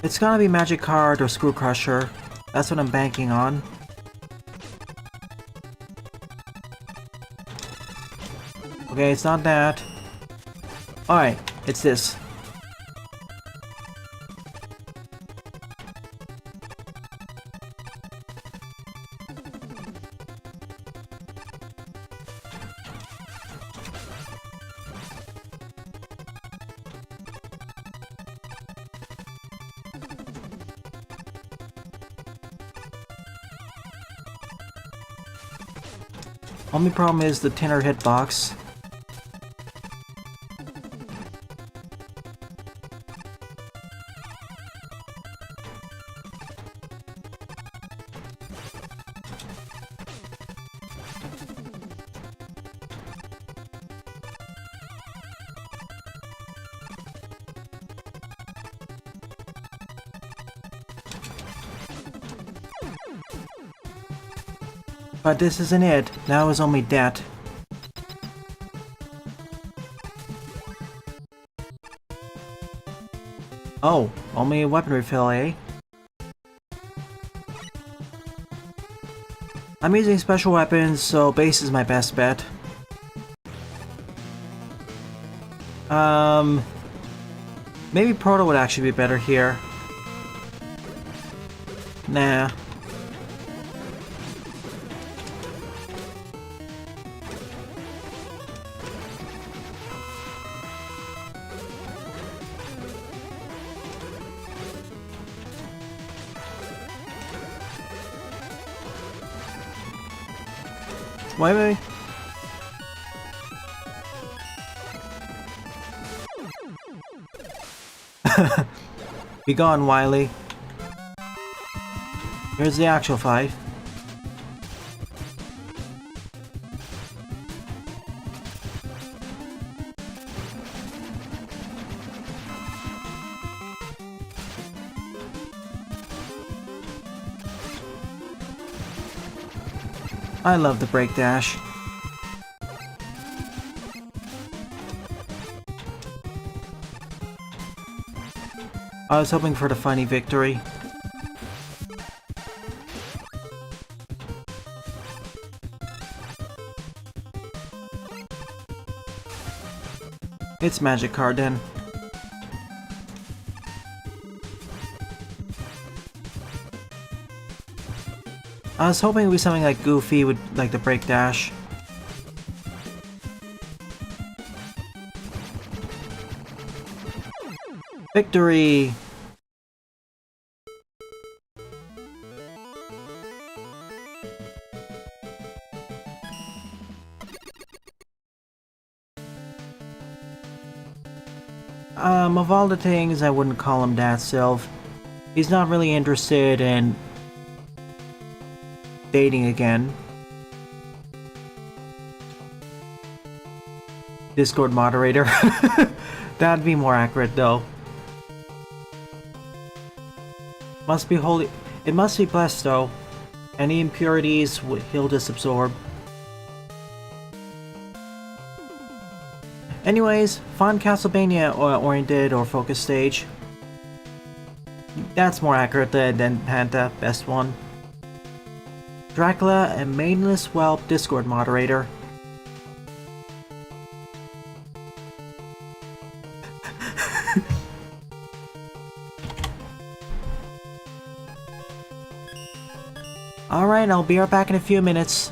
It's gonna be Magic Card or Screw Crusher. That's what I'm banking on. Okay, it's not that. Alright, it's this. Only problem is the tinner hitbox. But this isn't it. Now is only debt. Oh, only a weapon refill, eh? I'm using special weapons, so base is my best bet. Maybe Proto would actually be better here. Nah. Wait. Be gone, Wily. Here's the actual fight. I love the break dash. I was hoping for the funny victory. It's magic card then. I was hoping it would be something like Goofy with like the break dash. Victory! Of all the things, I wouldn't call him that, Sylv. He's not really interested in dating again. Discord moderator. That'd be more accurate, though. Must be holy. It must be blessed, though. Any impurities he'll just absorb. Anyways, fun Castlevania oriented or focus stage. That's more accurate than Panta, best one. Dracula and Maidenless Whelp Discord moderator. Alright, I'll be right back in a few minutes.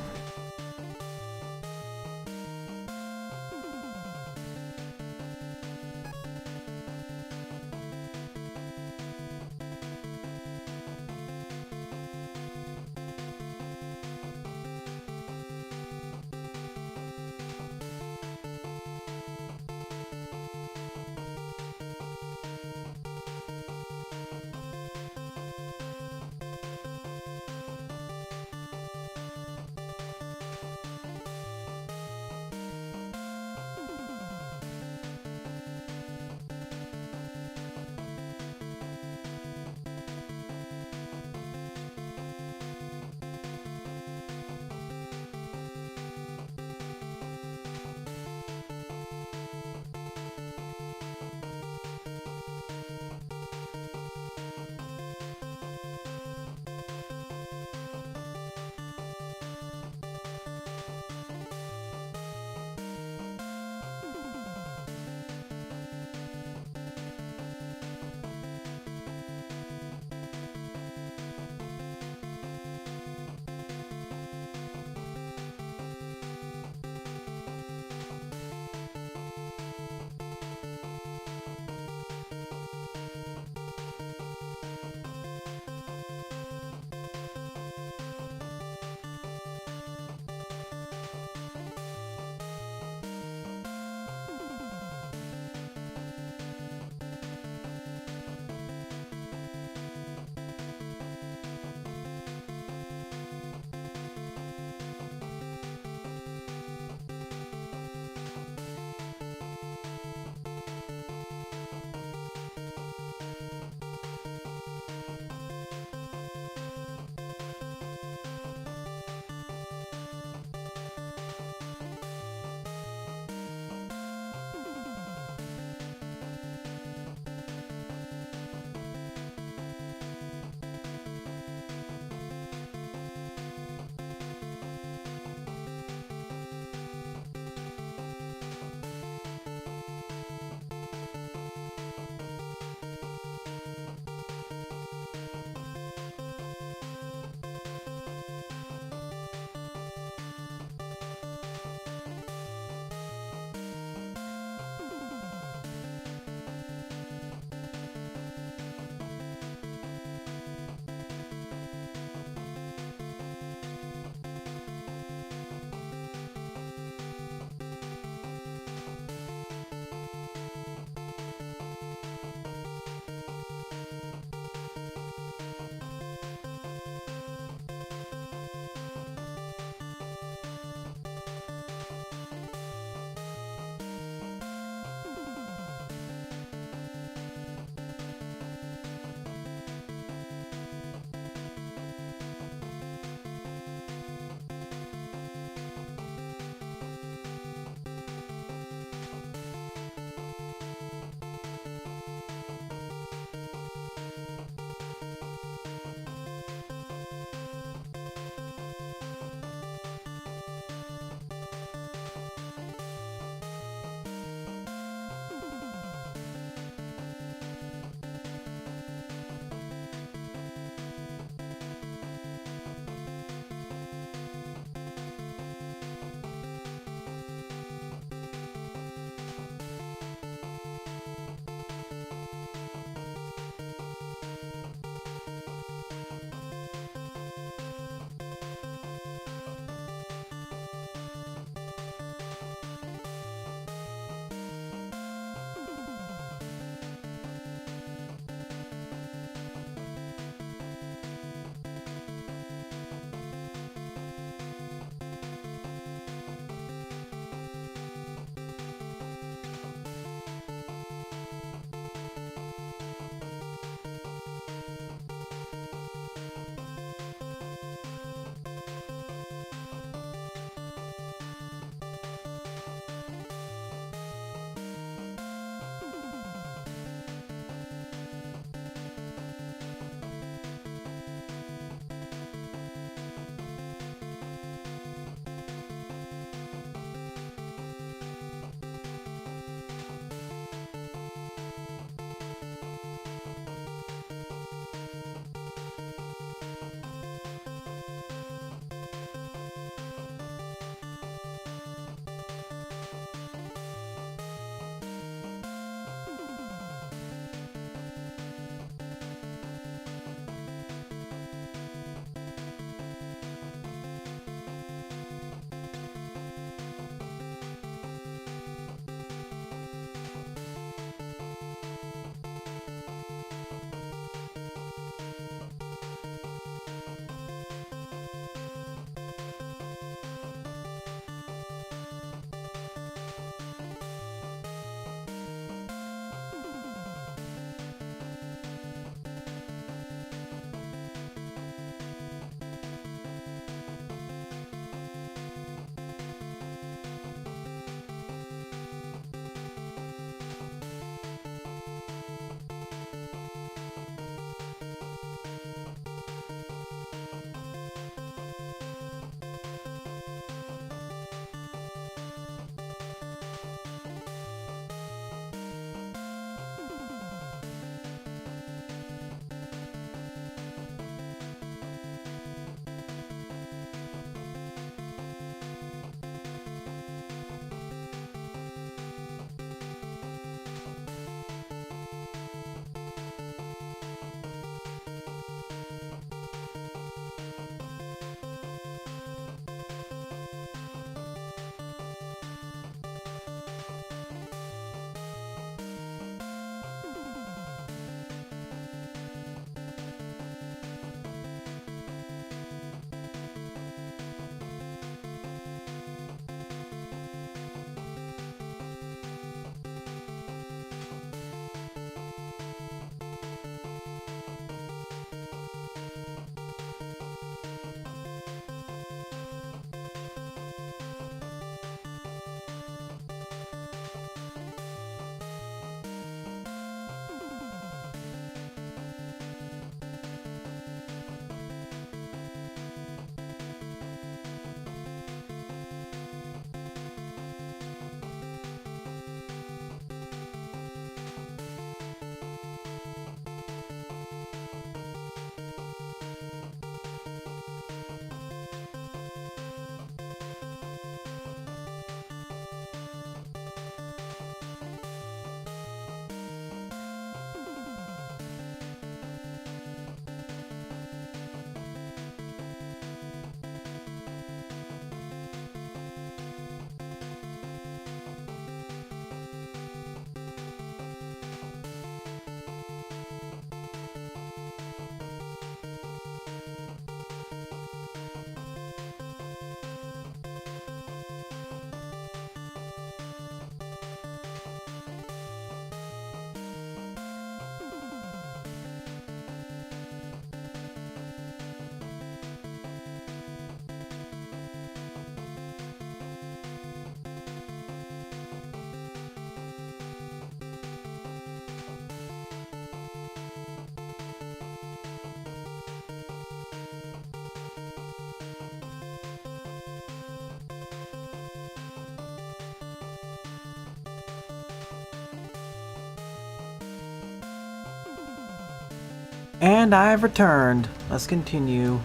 And I've returned. Let's continue.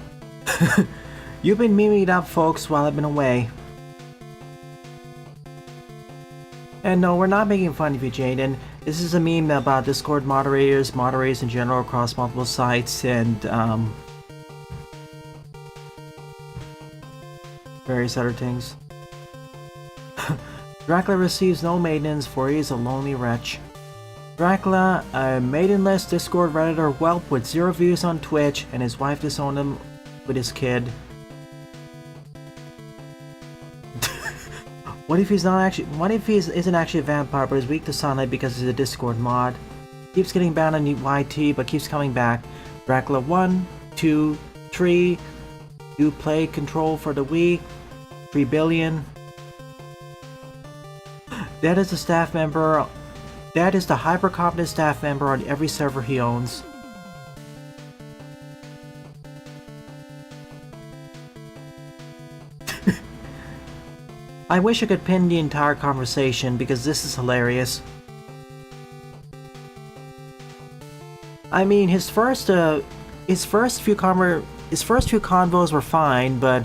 You've been memeing up folks while I've been away. And no, we're not making fun of you, Jaden. This is a meme about Discord moderators in general across multiple sites, and various other things. Dracula receives no maidens, for he is a lonely wretch. Dracula, a maidenless Discord redditor whelp with 0 views on Twitch, and his wife disowned him with his kid. What if he isn't actually a vampire, but is weak to sunlight because he's a Discord mod? Keeps getting banned on YT, but keeps coming back. Dracula 1, 2, 3. You play Control for the week. 3 billion. That is a staff member. That is the hyper-competent staff member on every server he owns. I wish I could pin the entire conversation because this is hilarious. I mean, his first few convos were fine, but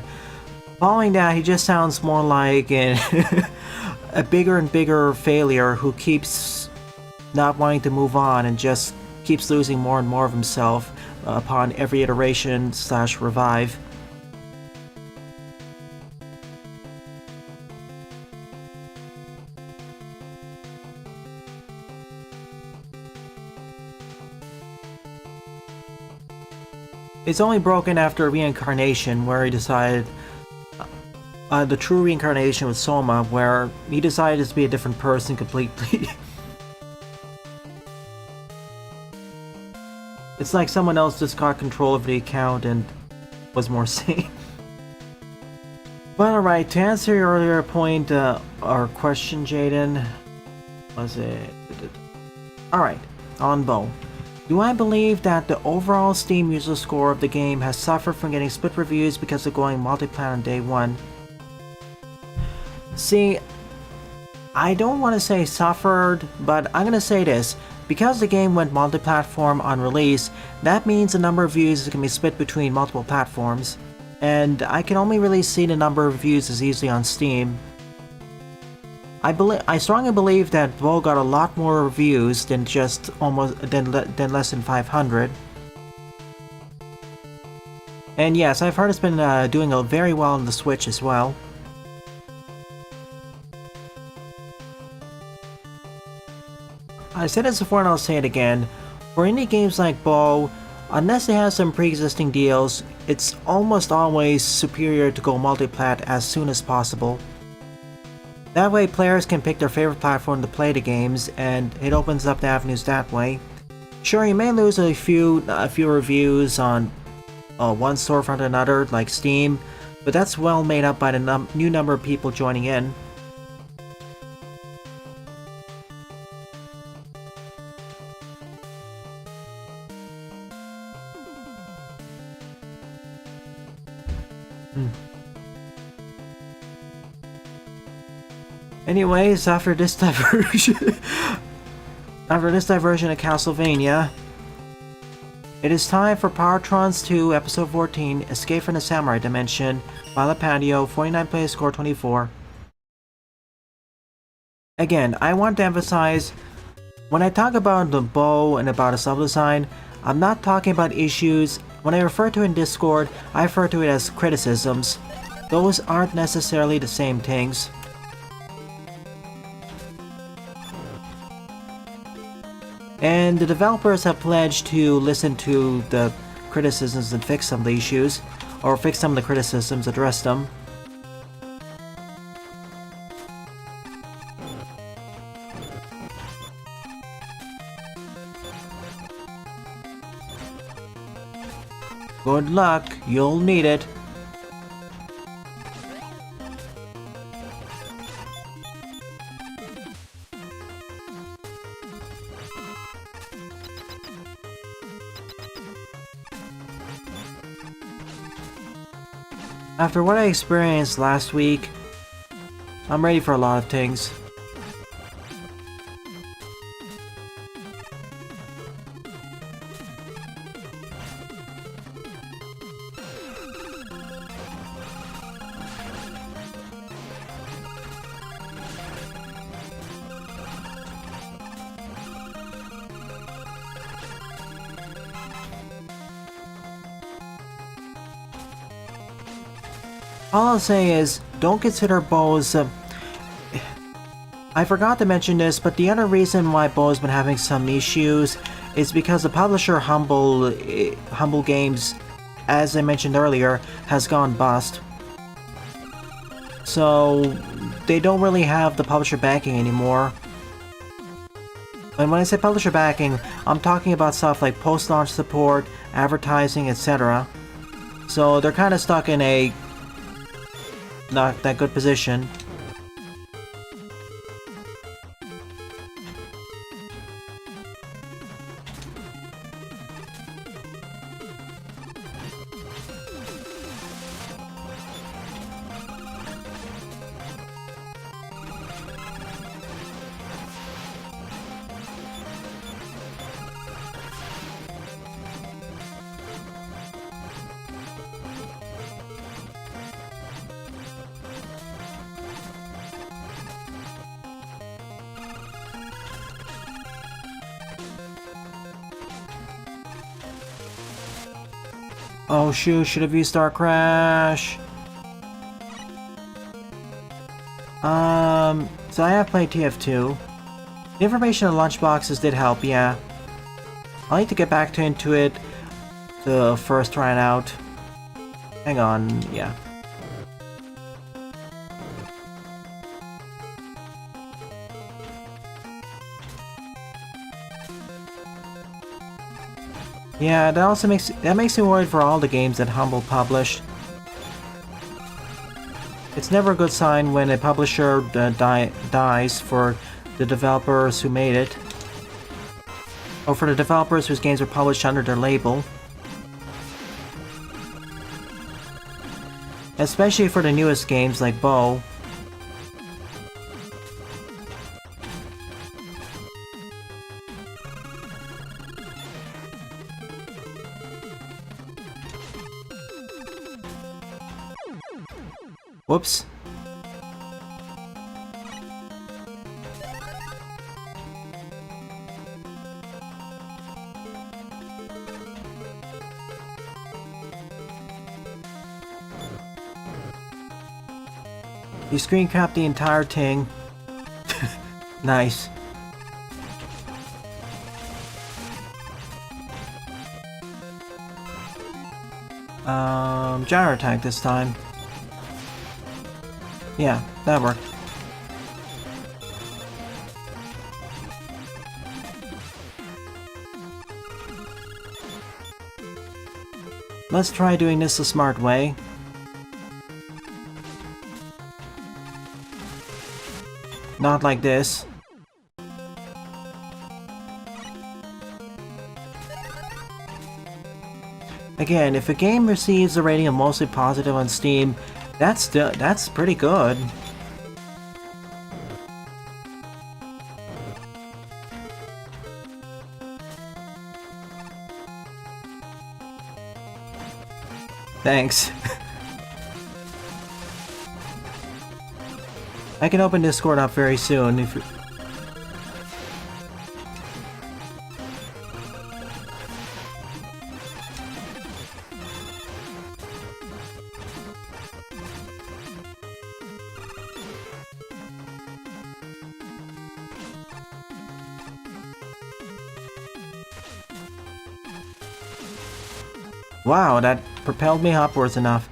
following that, he just sounds more like a bigger and bigger failure who keeps not wanting to move on and just keeps losing more and more of himself upon every iteration / revive. It's only broken after reincarnation, where he decided the true reincarnation with Soma, where he decided to be a different person completely. It's like someone else just got control of the account and was more sane. But alright, to answer your earlier point, or question, Jaden, was it? Alright, on Bo. Do I believe that the overall Steam user score of the game has suffered from getting split reviews because of going multiplayer on day one? See, I don't want to say suffered, but I'm going to say this. Because the game went multi-platform on release, that means the number of views can be split between multiple platforms, and I can only really see the number of views as easily on Steam. I strongly believe that Bo got a lot more reviews than than less than 500. And yes, I've heard it's been doing very well on the Switch as well. I said it before and I'll say it again. For indie games like Bo, unless they have some pre-existing deals, it's almost always superior to go multiplat as soon as possible. That way players can pick their favorite platform to play the games, and it opens up the avenues that way. Sure, you may lose a few reviews on one storefront or another, like Steam, but that's well made up by the new number of people joining in. Anyways, after this diversion of Castlevania, it is time for Powertrons 2, Episode 14, Escape from the Samurai Dimension, Violet Patio, 49 player score 24. Again, I want to emphasize, when I talk about the bow and about a sub-design, I'm not talking about issues. When I refer to it in Discord, I refer to it as criticisms. Those aren't necessarily the same things. And the developers have pledged to listen to the criticisms and fix some of the issues, or fix some of the criticisms, address them. Good luck, you'll need it. After what I experienced last week, I'm ready for a lot of things. All I'll say is, don't consider Bo's... I forgot to mention this, but the other reason why Bo's been having some issues is because the publisher Humble Games, as I mentioned earlier, has gone bust. So they don't really have the publisher backing anymore. And when I say publisher backing, I'm talking about stuff like post-launch support, advertising, etc. So they're kind of stuck in a not that good position. Oh shoot, should have used Star Crash. So I have played TF2. The information on lunchboxes did help, yeah. I'll need to get back into it to first try it out. Hang on, yeah. Yeah, that also makes me worried for all the games that Humble published. It's never a good sign when a publisher dies for the developers who made it, or for the developers whose games were published under their label. Especially for the newest games like Bo. Whoops. You screen capped the entire thing. Nice. Gyro attack this time. Yeah, that worked. Let's try doing this the smart way. Not like this. Again, if a game receives a rating of mostly positive on Steam, that's pretty good. Thanks. I can open Discord up very soon if you... Wow, that propelled me upwards enough.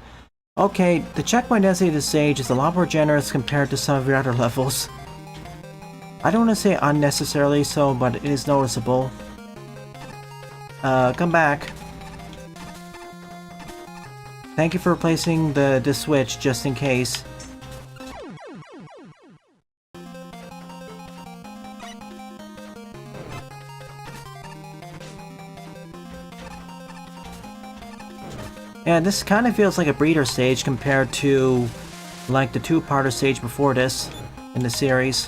Okay, the checkpoint density of this stage is a lot more generous compared to some of your other levels. I don't want to say unnecessarily so, but it is noticeable. Come back. Thank you for replacing the switch, just in case. Yeah, this kind of feels like a breeder stage compared to, like, the two-parter stage before this in the series.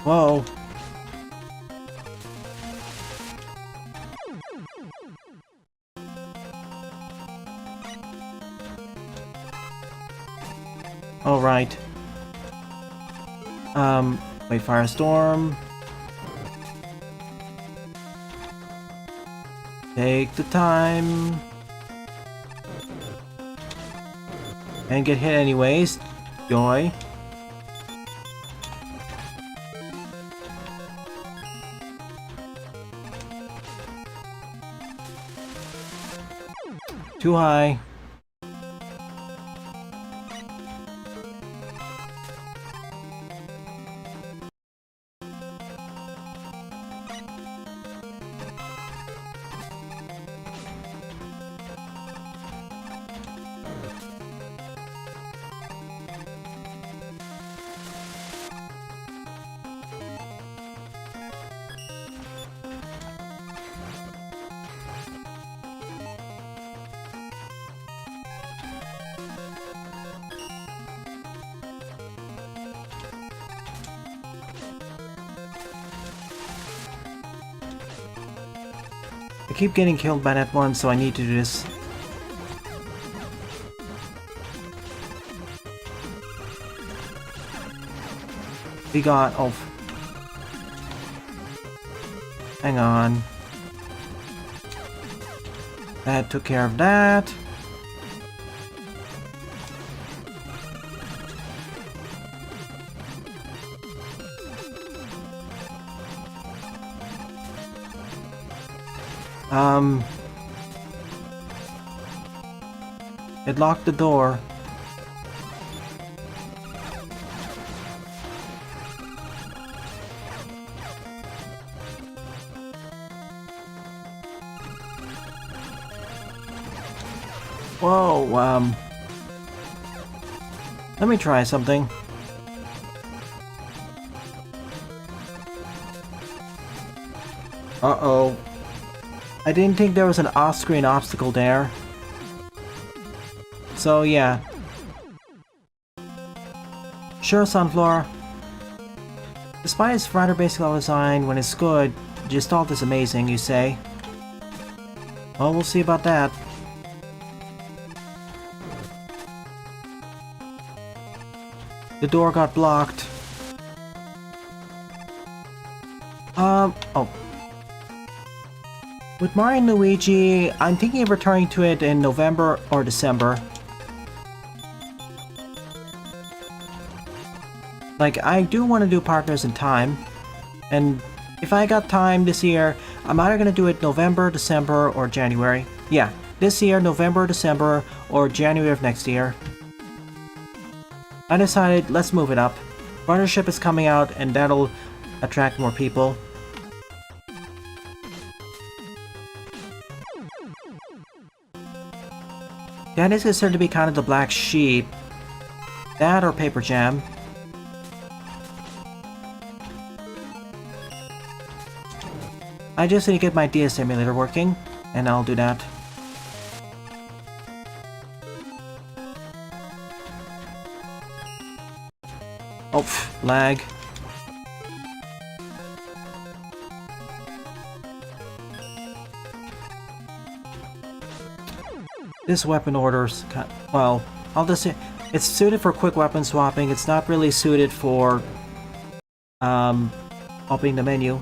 Whoa. All right. Wait, Firestorm. Take the time. And get hit anyways. Joy. Too high. I keep getting killed by that one, so I need to do this. We got... oh. Hang on. That took care of that. It locked the door. Whoa, let me try something. Uh-oh. I didn't think there was an off-screen obstacle there. So, yeah. Sure, Sunflower. Despite its rather basic level design, when it's good, the gestalt is amazing, you say? Well, we'll see about that. The door got blocked. Oh. With Mario and Luigi, I'm thinking of returning to it in November or December. Like, I do want to do Partners in Time. And if I got time this year, I'm either going to do it November, December, or January. Yeah, this year, November, December, or January of next year. I decided, let's move it up. Partnership is coming out, and that'll attract more people. That is considered to be kind of the black sheep. That or Paper Jam. I just need to get my DS emulator working, and I'll do that. Oh, lag. This weapon order's well, I'll just say it's suited for quick weapon swapping. It's not really suited for opening the menu.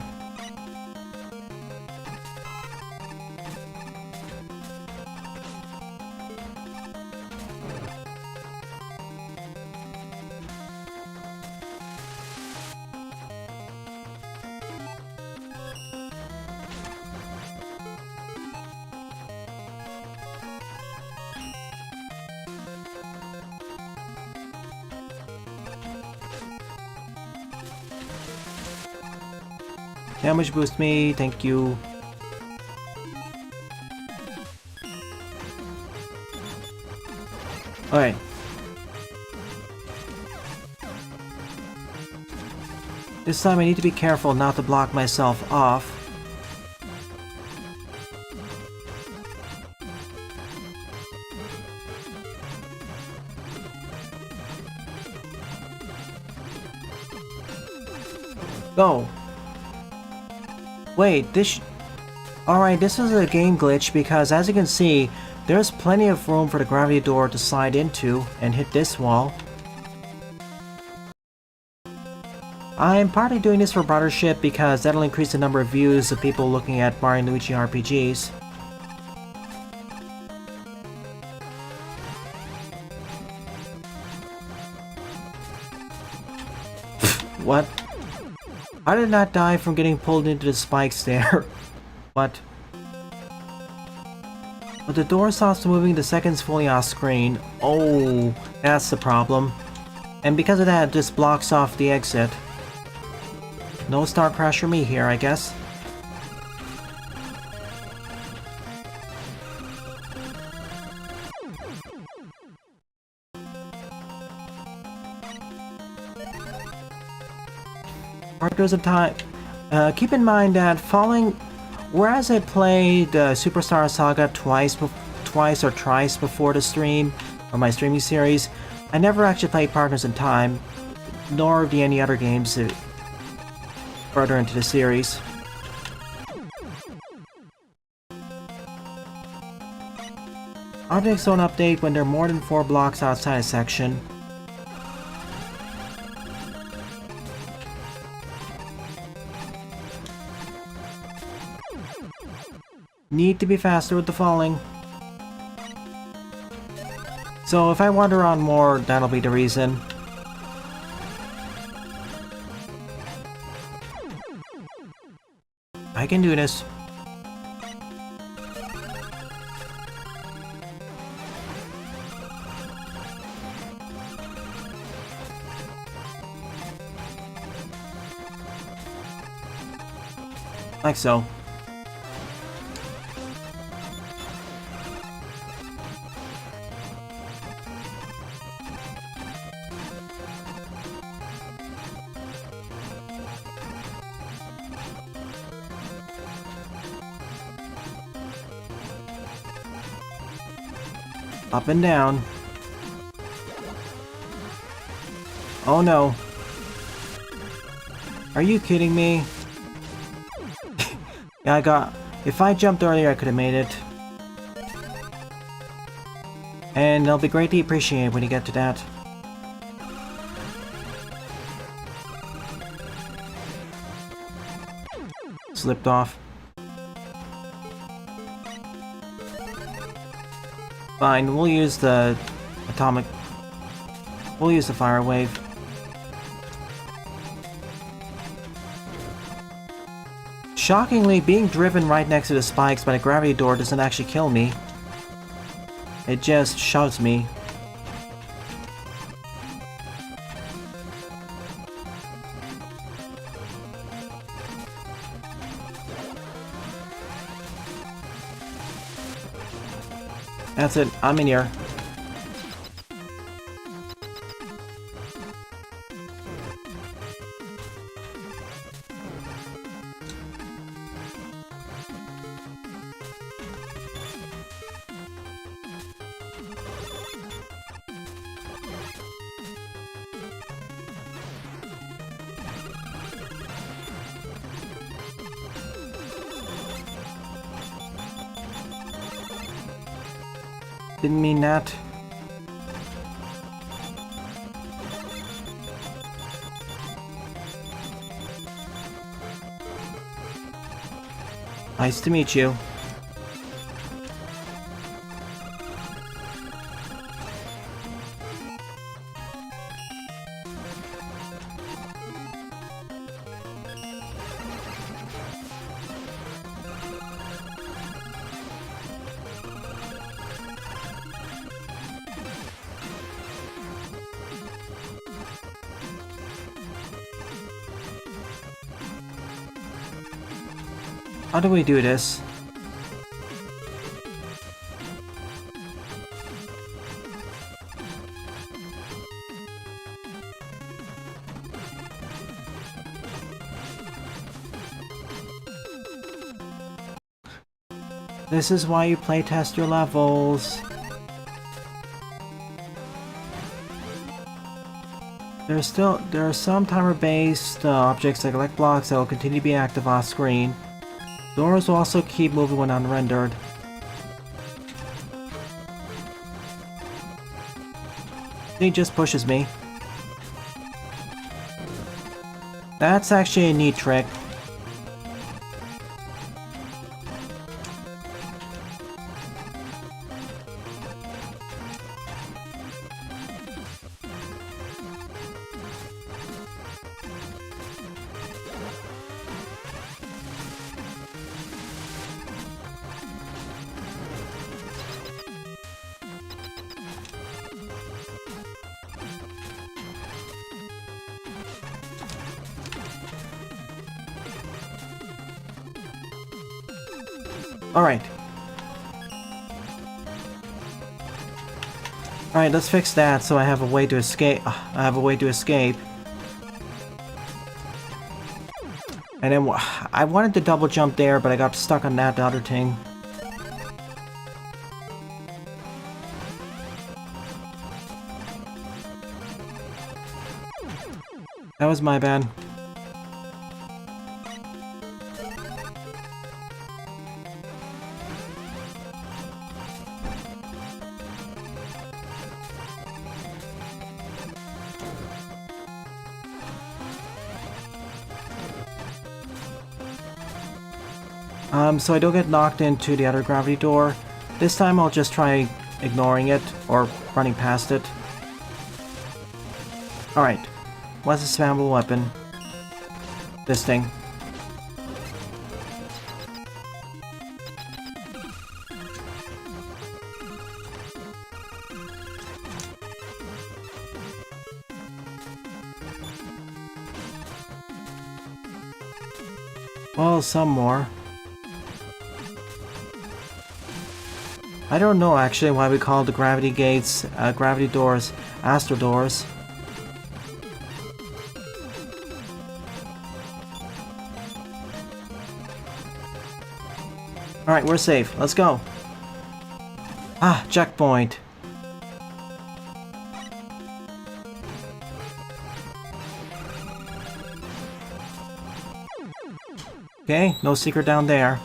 Damage boost me, thank you. Alright. This time I need to be careful not to block myself off. Go! Wait, alright, this is a game glitch because as you can see, there's plenty of room for the gravity door to slide into and hit this wall. I'm partly doing this for Brothership because that'll increase the number of views of people looking at Mario & Luigi RPGs. What? I did not die from getting pulled into the spikes there. What? But the door stops moving the seconds fully off screen. Oh, that's the problem. And because of that, it just blocks off the exit. No Star Crash for me here, I guess. Partners of Time. Keep in mind that whereas I played Superstar Saga twice or thrice before the stream, or my streaming series, I never actually played Partners in Time, nor the any other games further into the series. Objects don't update when they're more than 4 blocks outside a section. Need to be faster with the falling. So if I wander on more, that'll be the reason. I can do this. Like so. Up and down. Oh no. Are you kidding me? Yeah, if I jumped earlier, I could have made it. And it'll be greatly appreciated when you get to that. Slipped off. Fine, we'll use the atomic... We'll use the fire wave. Shockingly, being driven right next to the spikes by the gravity door doesn't actually kill me. It just shoves me. That's it, I'm in here. Didn't mean that. Nice to meet you. How do we do this? This is why you playtest your levels. There are some timer-based objects like elect blocks that will continue to be active off screen. Doors will also keep moving when unrendered. He just pushes me. That's actually a neat trick. Alright. Alright, let's fix that so I have a way to escape. I have a way to escape. And then I wanted to double jump there, but I got stuck on that other thing. That was my bad. So I don't get knocked into the other gravity door. This time I'll just try ignoring it, or running past it. Alright. What's a spammable weapon? This thing. Well, some more. I don't know actually why we call the gravity gates, gravity doors, astral doors. Alright, we're safe. Let's go. Ah, checkpoint. Okay, no secret down there.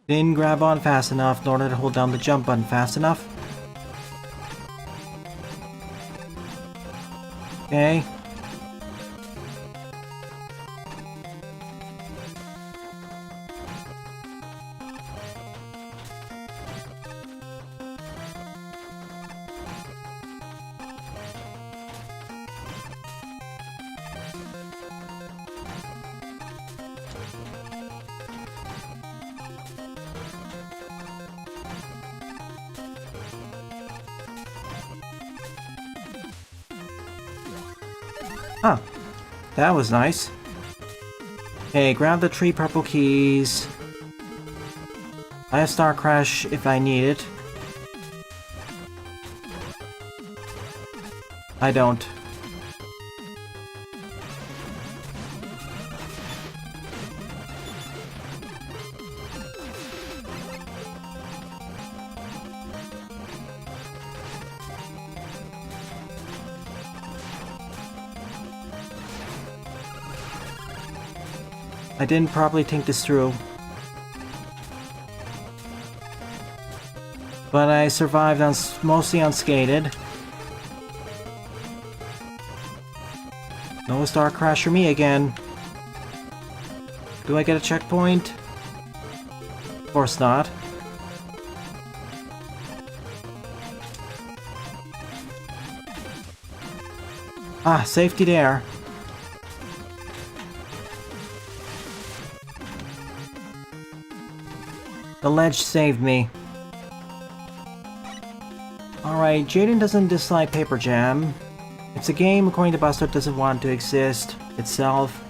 Didn't grab on fast enough in order to hold down the jump button fast enough. Okay. Huh. That was nice. Okay, grab the 3 purple keys. I have Star Crash if I need it. I don't. I didn't properly think this through. But I survived mostly unscathed. No Star Crash for me again. Do I get a checkpoint? Of course not. Ah, safety there. The ledge saved me. Alright, Jaden doesn't dislike Paper Jam. It's a game, according to Buster, doesn't want to exist itself.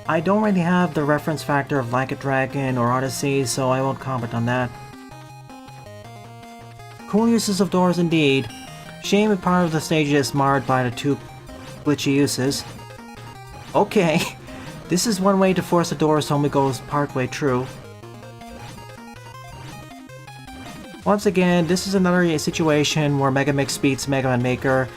I don't really have the reference factor of Like a Dragon or Odyssey, so I won't comment on that. Cool uses of doors indeed. Shame if part of the stage is marred by the 2 glitchy uses. Okay, this is one way to force a door so only goes partway through. Once again, this is another situation where Mega Mix beats Mega Man Maker.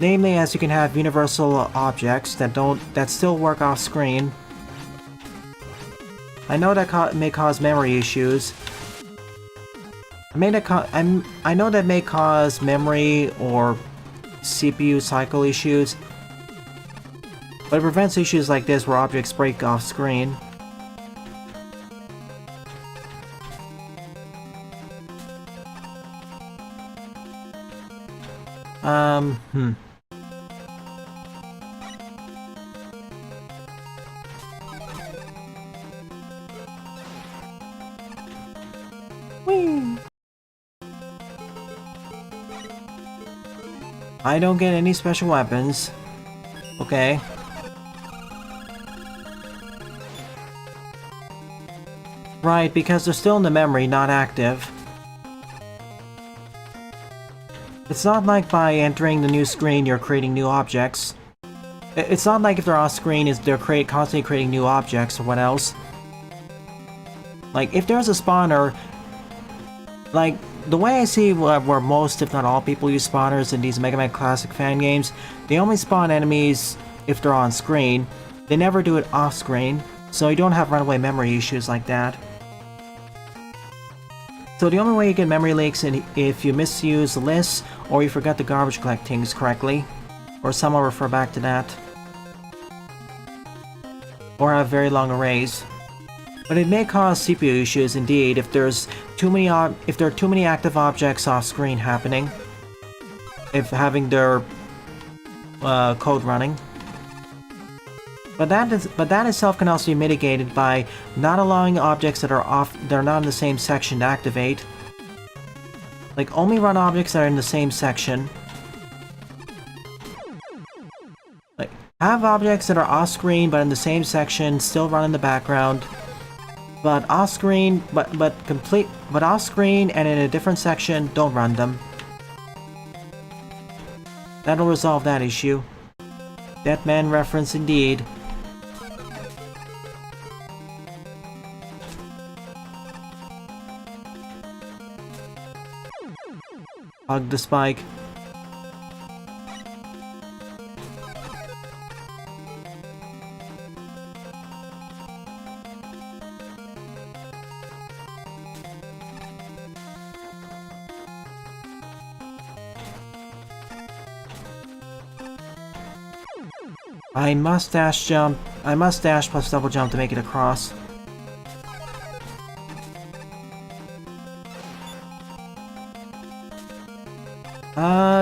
Namely, as you can have universal objects that still work off screen. I know that may cause memory issues. I know that may cause memory or CPU cycle issues. But it prevents issues like this where objects break off screen. Whee! I don't get any special weapons. Okay. Right, because they're still in the memory, not active. It's not like by entering the new screen you're creating new objects. It's not like if they're off screen they're constantly creating new objects or what else. Like, if there's a spawner, like, the way I see where most, if not all, people use spawners in these Mega Man Classic fan games, they only spawn enemies if they're on screen. They never do it off screen, so you don't have runaway memory issues like that. So the only way you get memory leaks is if you misuse the lists or you forgot the garbage collectings correctly, or somehow refer back to that, or have very long arrays. But it may cause CPU issues indeed if there are too many active objects off screen happening, if having their code running. But that itself can also be mitigated by not allowing objects that are not in the same section to activate. Like, only run objects that are in the same section. Like, have objects that are off screen but in the same section still run in the background. But off screen, but off screen and in a different section, don't run them. That'll resolve that issue. Deadman reference indeed. Hug the spike. I must dash jump. I must dash plus double jump to make it across.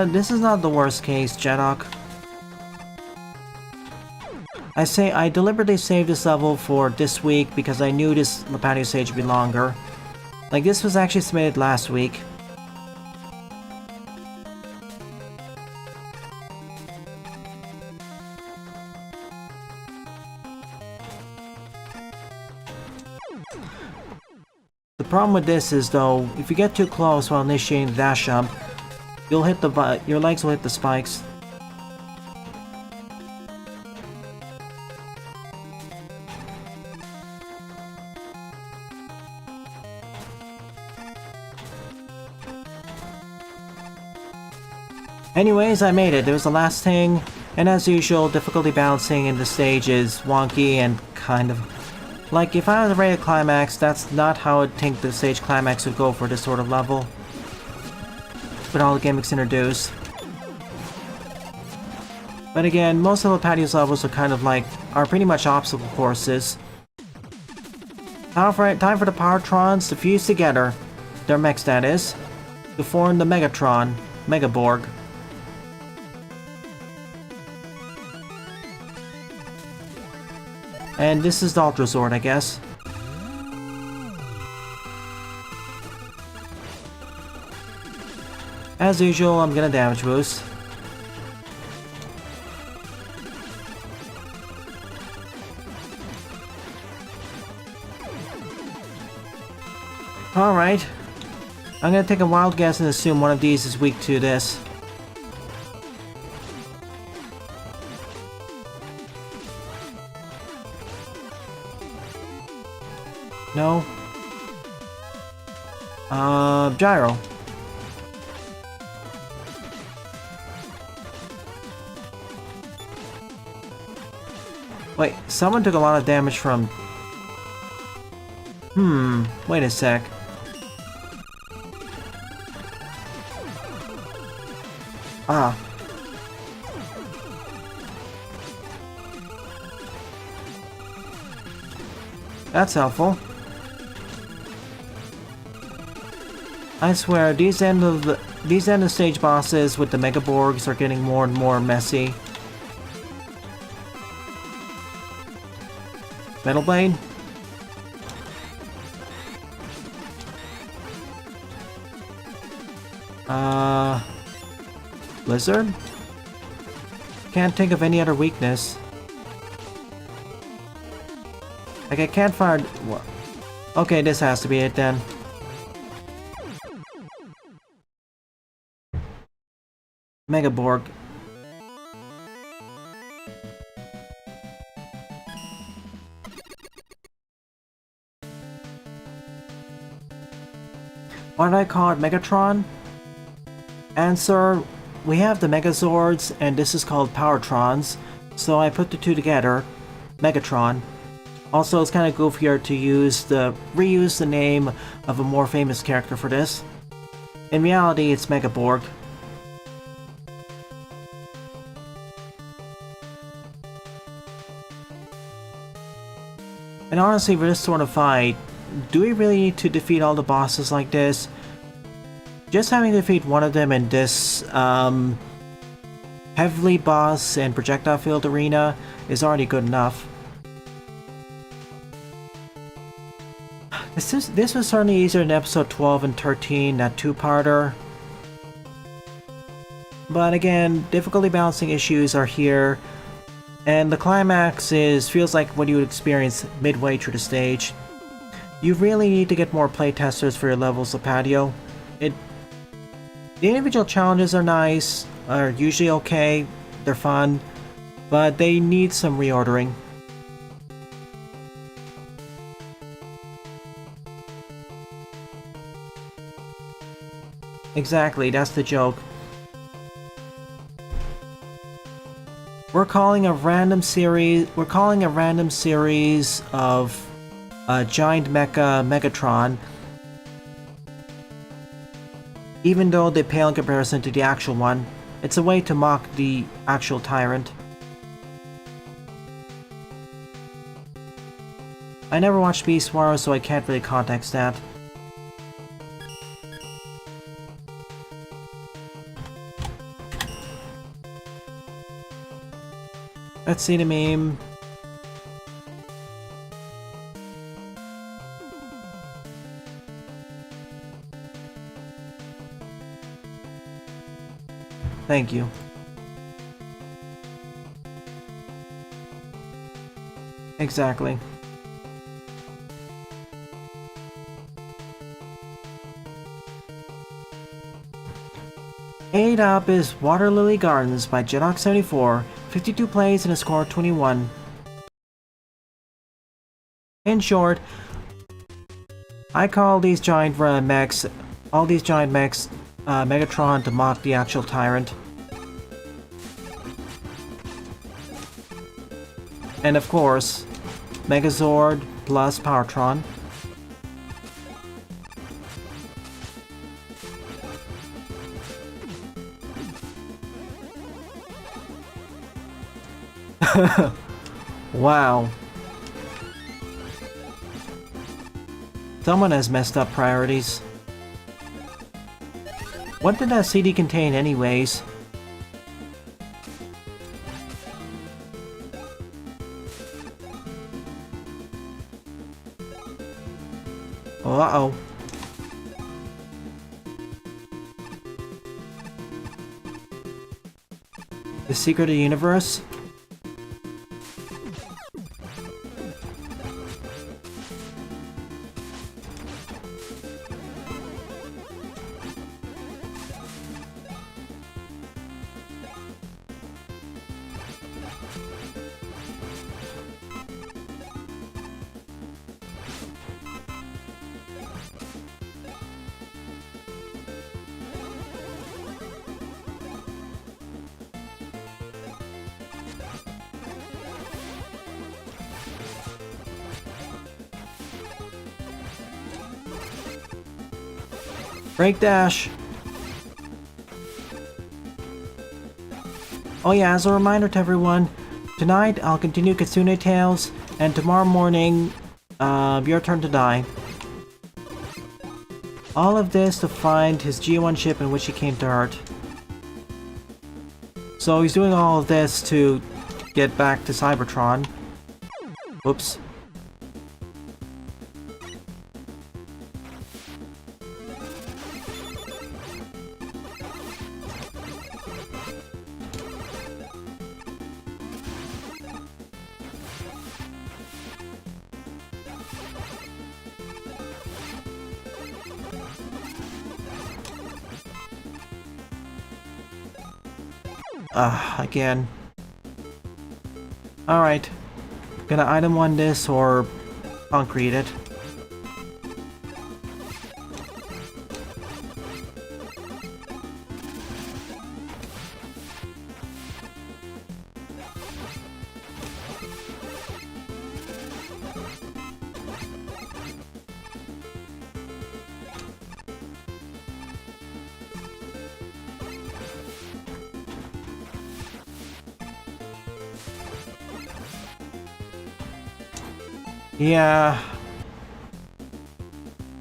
This is not the worst case, Jedok. I deliberately saved this level for this week because I knew this patio stage would be longer. Like, this was actually submitted last week. The problem with this is, though, if you get too close while initiating the dash jump, you'll hit your legs will hit the spikes. Anyways, I made it. It was the last thing, and as usual, difficulty balancing in the stage is wonky and kind of... Like, if I was ready to climax, that's not how I'd think the stage climax would go for this sort of level. With all the gimmicks introduced. But again, most of the patios levels are pretty much obstacle courses. Time for the Powertrons to fuse together, their mechs that is, to form the Megatron, Megaborg. And this is the Ultra Zord, I guess. As usual, I'm gonna damage boost. Alright. I'm gonna take a wild guess and assume one of these is weak to this. No. Gyro. Wait, someone took a lot of damage from... wait a sec. Ah. That's helpful. I swear, these end of stage bosses with the Megaborgs are getting more and more messy. Metal Blade? Blizzard? Can't think of any other weakness. Like, I can't find... Okay, this has to be it then. Megaborg. Why did I call it Megatron? Answer, we have the Megazords and this is called Powertrons, so I put the two together, Megatron. Also, it's kind of goofier to reuse the name of a more famous character for this. In reality, it's Megaborg. And honestly, for this sort of fight, do we really need to defeat all the bosses like this? Just having to defeat one of them in this heavily boss and projectile field arena is already good enough. This was certainly easier than episode 12 and 13, that two-parter. But again, difficulty balancing issues are here, and the climax feels like what you would experience midway through the stage. You really need to get more playtesters for your levels of patio. The individual challenges are nice, are usually okay, they're fun, but they need some reordering. Exactly, that's the joke. We're calling a random series of giant mecha Megatron, even though they pale in comparison to the actual one. It's a way to mock the actual tyrant. I never watched Beast Wars, so I can't really context that. Let's see the meme. Thank you. Exactly. Eight up is Water Lily Gardens by Jedox74. 52 plays and a score of 21. In short, I call these giant mechs, Megatron to mock the actual tyrant. And of course, Megazord plus Powertron. Wow. Someone has messed up priorities. What did that CD contain anyways? Uh-oh. The Secret of the Universe? Break dash! Oh yeah, as a reminder to everyone, tonight I'll continue Kitsune Tales, and tomorrow morning, your turn to die. All of this to find his G1 ship in which he came to Earth. So he's doing all of this to get back to Cybertron. Whoops. Again. Alright. Gonna item 1 this or concrete it. Yeah.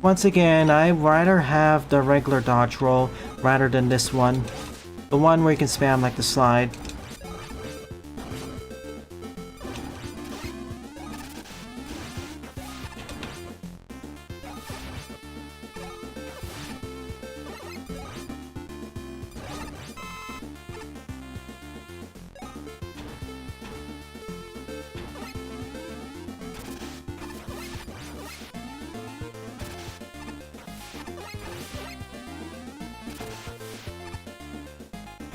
Once again, I'd rather have the regular dodge roll rather than this one. The one where you can spam like the slide.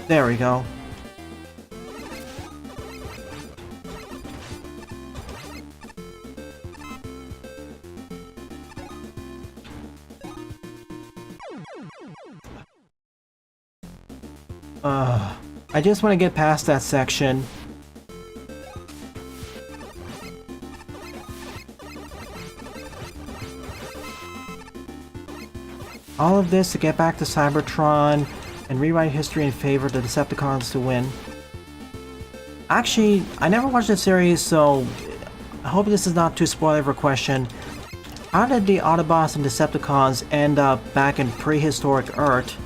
There we go. I just want to get past that section. All of this to get back to Cybertron and rewrite history in favor of the Decepticons to win. Actually, I never watched the series, so I hope this is not too spoiler of a question. How did the Autobots and Decepticons end up back in prehistoric Earth?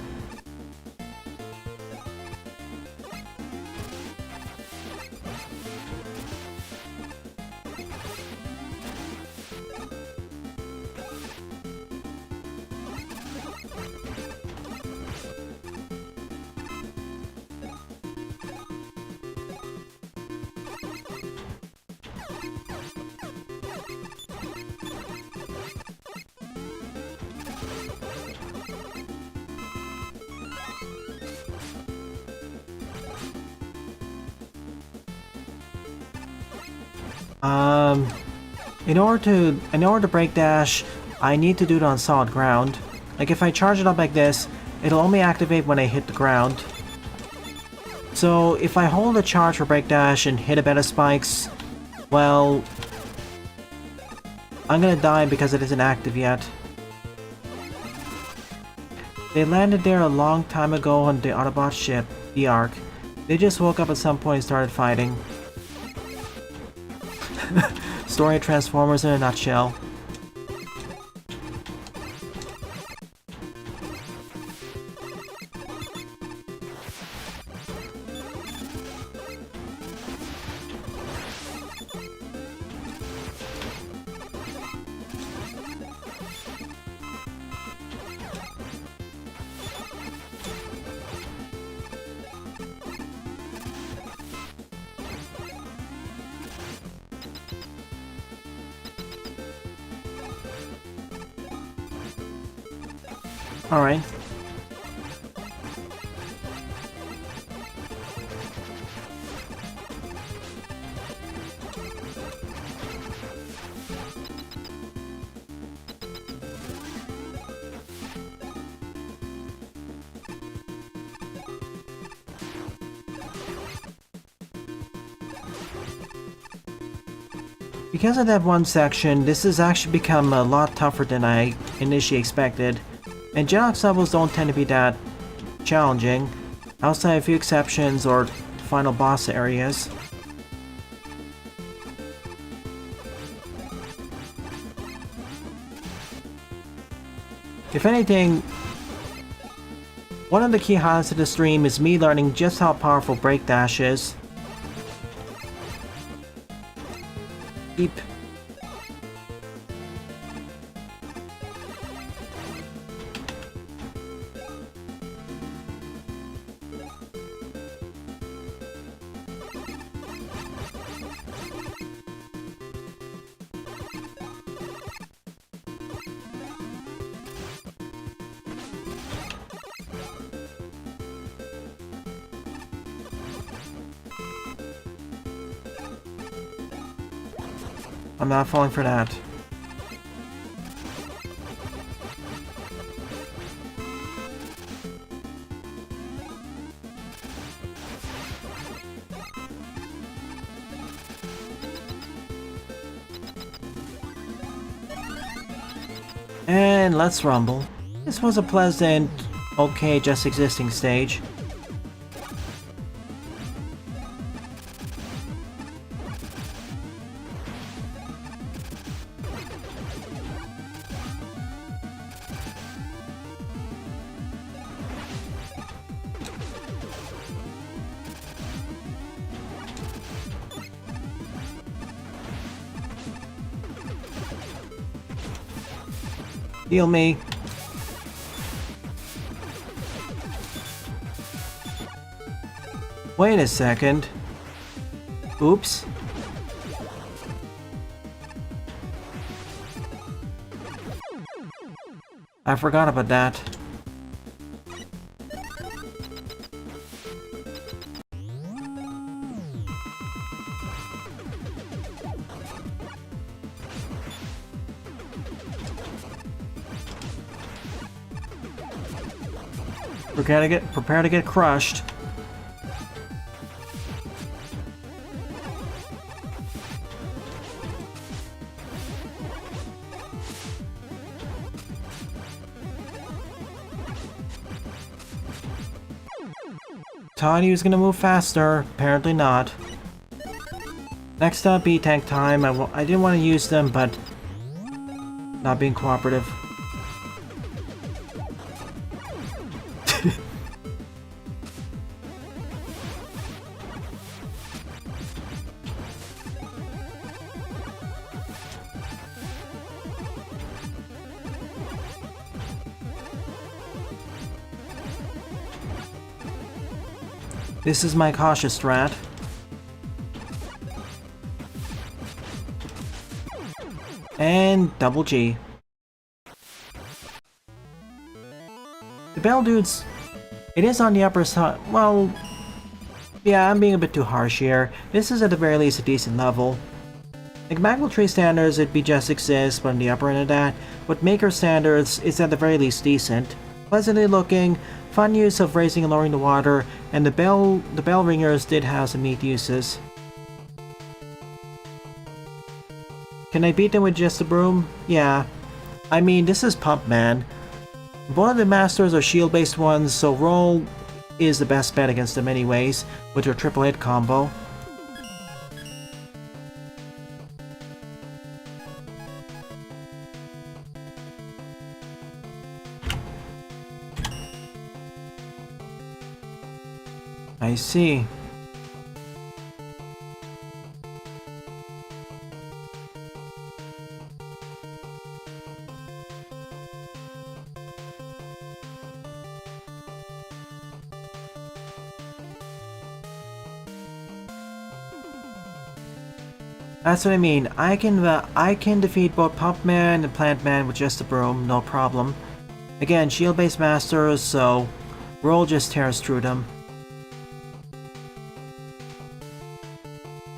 In order to break dash, I need to do it on solid ground. Like if I charge it up like this, it'll only activate when I hit the ground. So if I hold a charge for break dash and hit a bed of spikes, well, I'm gonna die because it isn't active yet. They landed there a long time ago on the Autobot ship, the Ark. They just woke up at some point and started fighting. Story of Transformers in a nutshell. Alright. Because of that one section, this has actually become a lot tougher than I initially expected. And Geox levels don't tend to be that challenging, outside a few exceptions or final boss areas. If anything, one of the key highlights of the stream is me learning just how powerful Break Dash is. Beep. I'm not falling for that. And let's rumble. This was a pleasant, okay, just existing stage. Heal me. Wait a second. Oops. I forgot about that. Prepare to get crushed. Thought he was gonna move faster. Apparently not. Next up, E-Tank time. I didn't want to use them, but not being cooperative. This is my cautious strat. And double G. The Bell Dudes, it is on the upper side. Well, yeah, I'm being a bit too harsh here. This is at the very least a decent level. Like Magma Tree standards, it'd be just exist, but on the upper end of that. With Maker standards, it's at the very least decent. Pleasantly looking, fun use of raising and lowering the water, and the bell ringers did have some neat uses. Can I beat them with just a broom? Yeah. I mean, this is Pump Man. Both of the masters are shield-based ones, so roll is the best bet against them anyways, with your triple hit combo. I see. That's what I mean. I can defeat both Pump Man and Plant Man with just a broom, no problem. Again, shield-based masters, so roll just tears through them.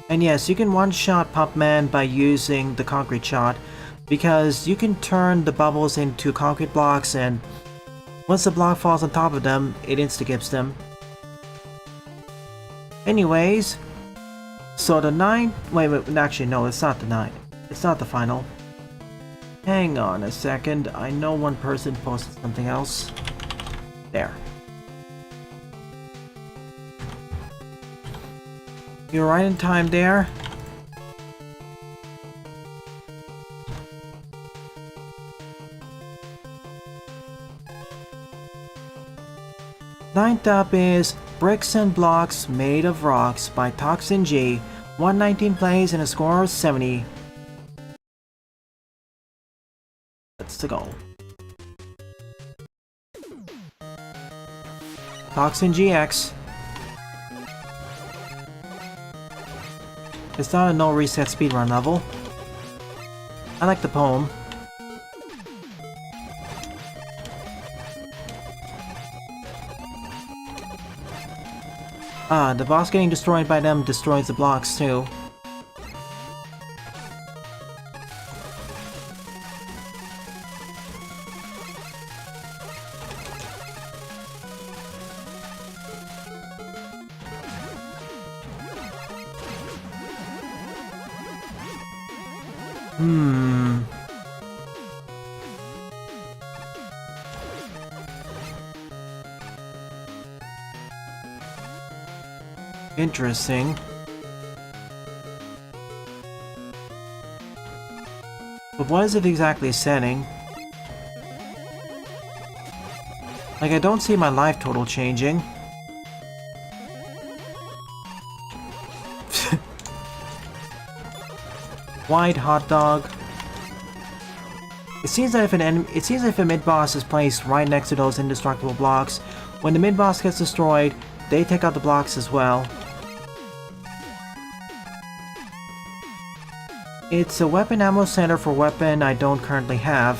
And yes, you can one-shot Pump Man by using the concrete shot, because you can turn the bubbles into concrete blocks, and once the block falls on top of them, it insta-gips them. Anyways, so the 9... Wait, actually no, it's not the 9. It's not the final. Hang on a second, I know one person posted something else. There. You're right in time there. Ninth up is Bricks and Blocks Made of Rocks by Toxin G. 119 plays and a score of 70. That's the goal. Toxin GX. It's not a no reset speedrun level. I like the poem. Ah, the boss getting destroyed by them destroys the blocks too. Interesting. But what is it exactly setting? Like, I don't see my life total changing. White hot dog. It seems that if a mid-boss is placed right next to those indestructible blocks, when the mid-boss gets destroyed, they take out the blocks as well. It's a weapon ammo center for weapon I don't currently have.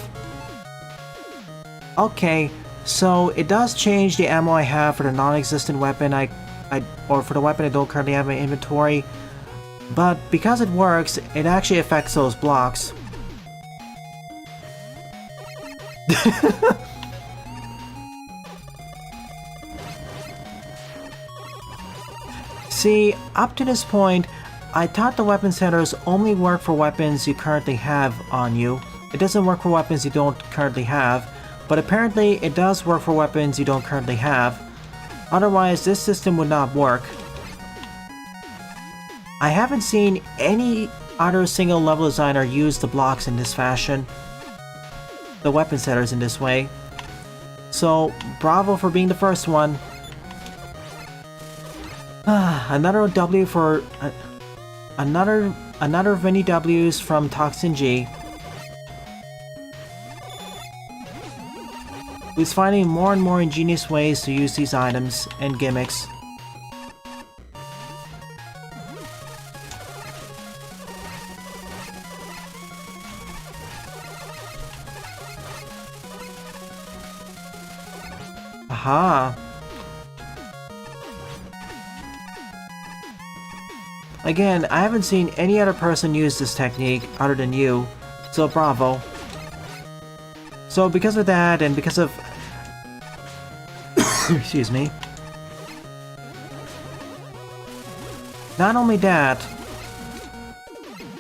Okay, so it does change the ammo I have for the non-existent weapon or for the weapon I don't currently have in my inventory. But because it works, it actually affects those blocks. See, up to this point, I thought the weapon centers only work for weapons you currently have on you. It doesn't work for weapons you don't currently have, but apparently it does work for weapons you don't currently have. Otherwise, this system would not work. I haven't seen any other single level designer use the blocks in this fashion. The weapon setters in this way. So, bravo for being the first one. Another W for... another many W's from Toxin G. Who's finding more and more ingenious ways to use these items and gimmicks. Aha! Again, I haven't seen any other person use this technique other than you, so bravo. So because of that, and because of... excuse me. Not only that,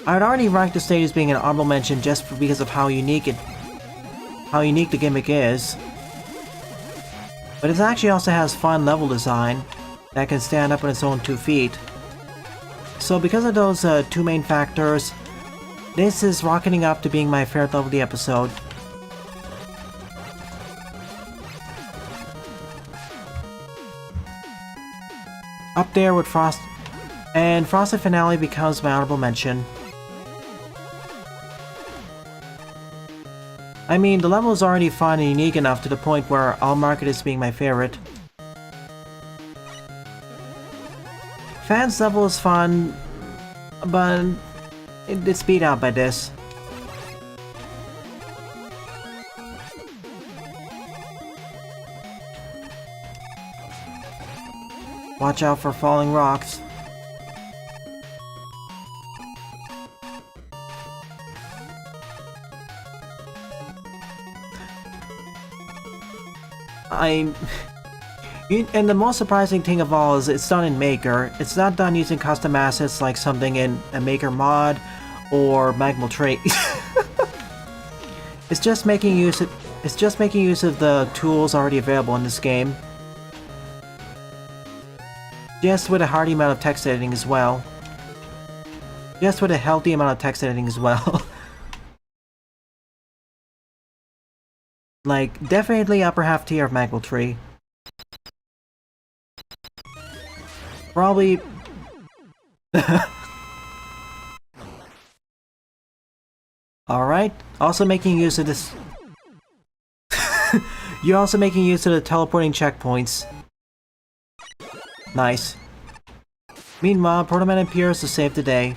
I had already ranked the stage as being an honorable mention just because of how unique the gimmick is. But it actually also has fun level design that can stand up on its own 2 feet. So because of those two main factors, this is rocketing up to being my favorite level of the episode. Up there with Frost, and Frosted Finale becomes my honorable mention. I mean, the level is already fun and unique enough to the point where I'll mark it as being my favorite. Fans level is fun, but it's beat out by this. Watch out for falling rocks. And the most surprising thing of all is it's done in Maker. It's not done using custom assets like something in a Maker mod or Magmal Tree. It's just making use of the tools already available in this game. Just with a hearty amount of text editing as well. Just with a healthy amount of text editing as well. Like, definitely upper half tier of Magmal Tree. Probably... Alright, also making use of this... You're also making use of the teleporting checkpoints. Nice. Meanwhile, Proto Man appears to save the day.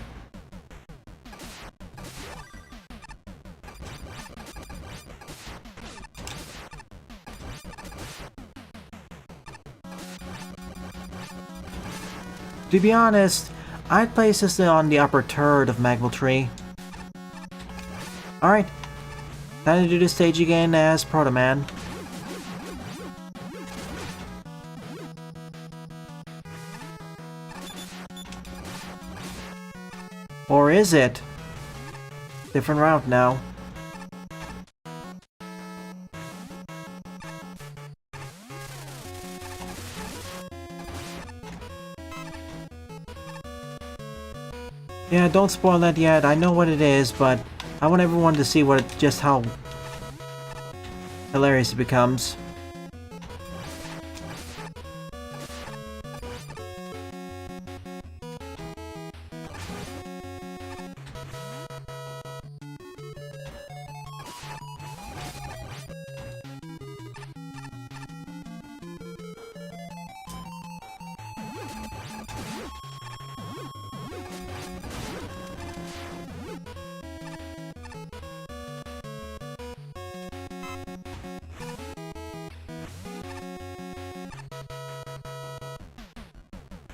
To be honest, I'd place this on the upper third of Magmal Tree. Alright, time to do this stage again as Proto Man. Or is it? Different route now. Yeah, don't spoil that yet. I know what it is, but I want everyone to see just how hilarious it becomes.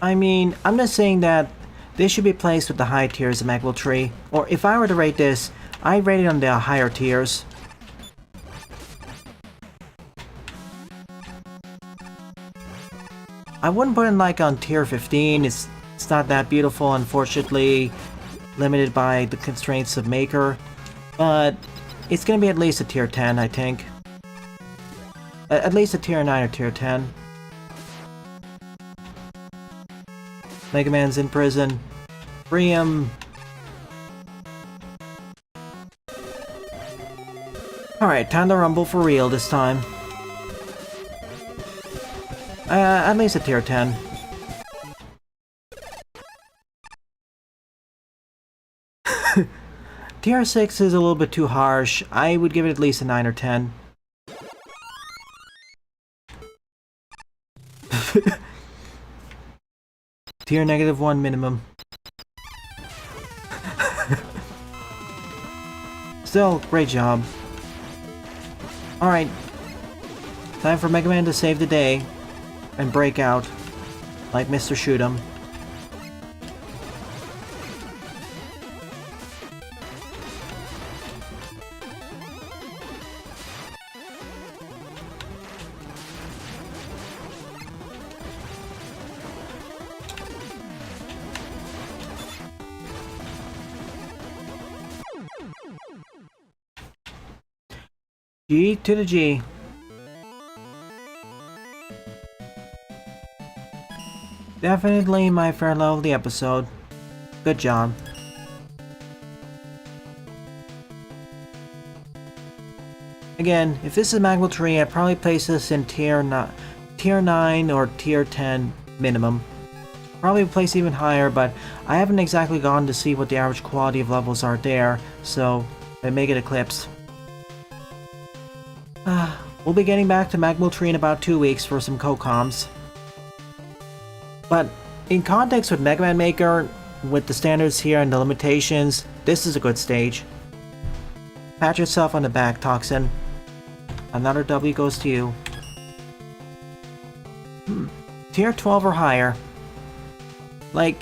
I mean, I'm not saying that this should be placed with the high tiers of Magwell Tree, or if I were to rate this, I'd rate it on the higher tiers. I wouldn't put it like on tier 15, it's not that beautiful, unfortunately, limited by the constraints of Maker, but it's gonna be at least a tier 10, I think. At least a tier 9 or tier 10. Mega Man's in prison. Free him! Alright, time to rumble for real this time. At least a tier 10. Tier 6 is a little bit too harsh. I would give it at least a 9 or 10. Tier -1 minimum. Still, great job. Alright. Time for Mega Man to save the day. And break out. Like Mr. Shoot'em. G to the G. Definitely my fair level of the episode. Good job. Again, if this is Magwell Tree, I'd probably place this in tier 9 or tier 10 minimum. Probably place even higher, but I haven't exactly gone to see what the average quality of levels are there, so I may get eclipsed. We'll be getting back to Magwell Tree in about 2 weeks for some co-coms. But in context with Mega Man Maker, with the standards here and the limitations, this is a good stage. Pat yourself on the back, Toxin. Another W goes to you. Tier 12 or higher. Like,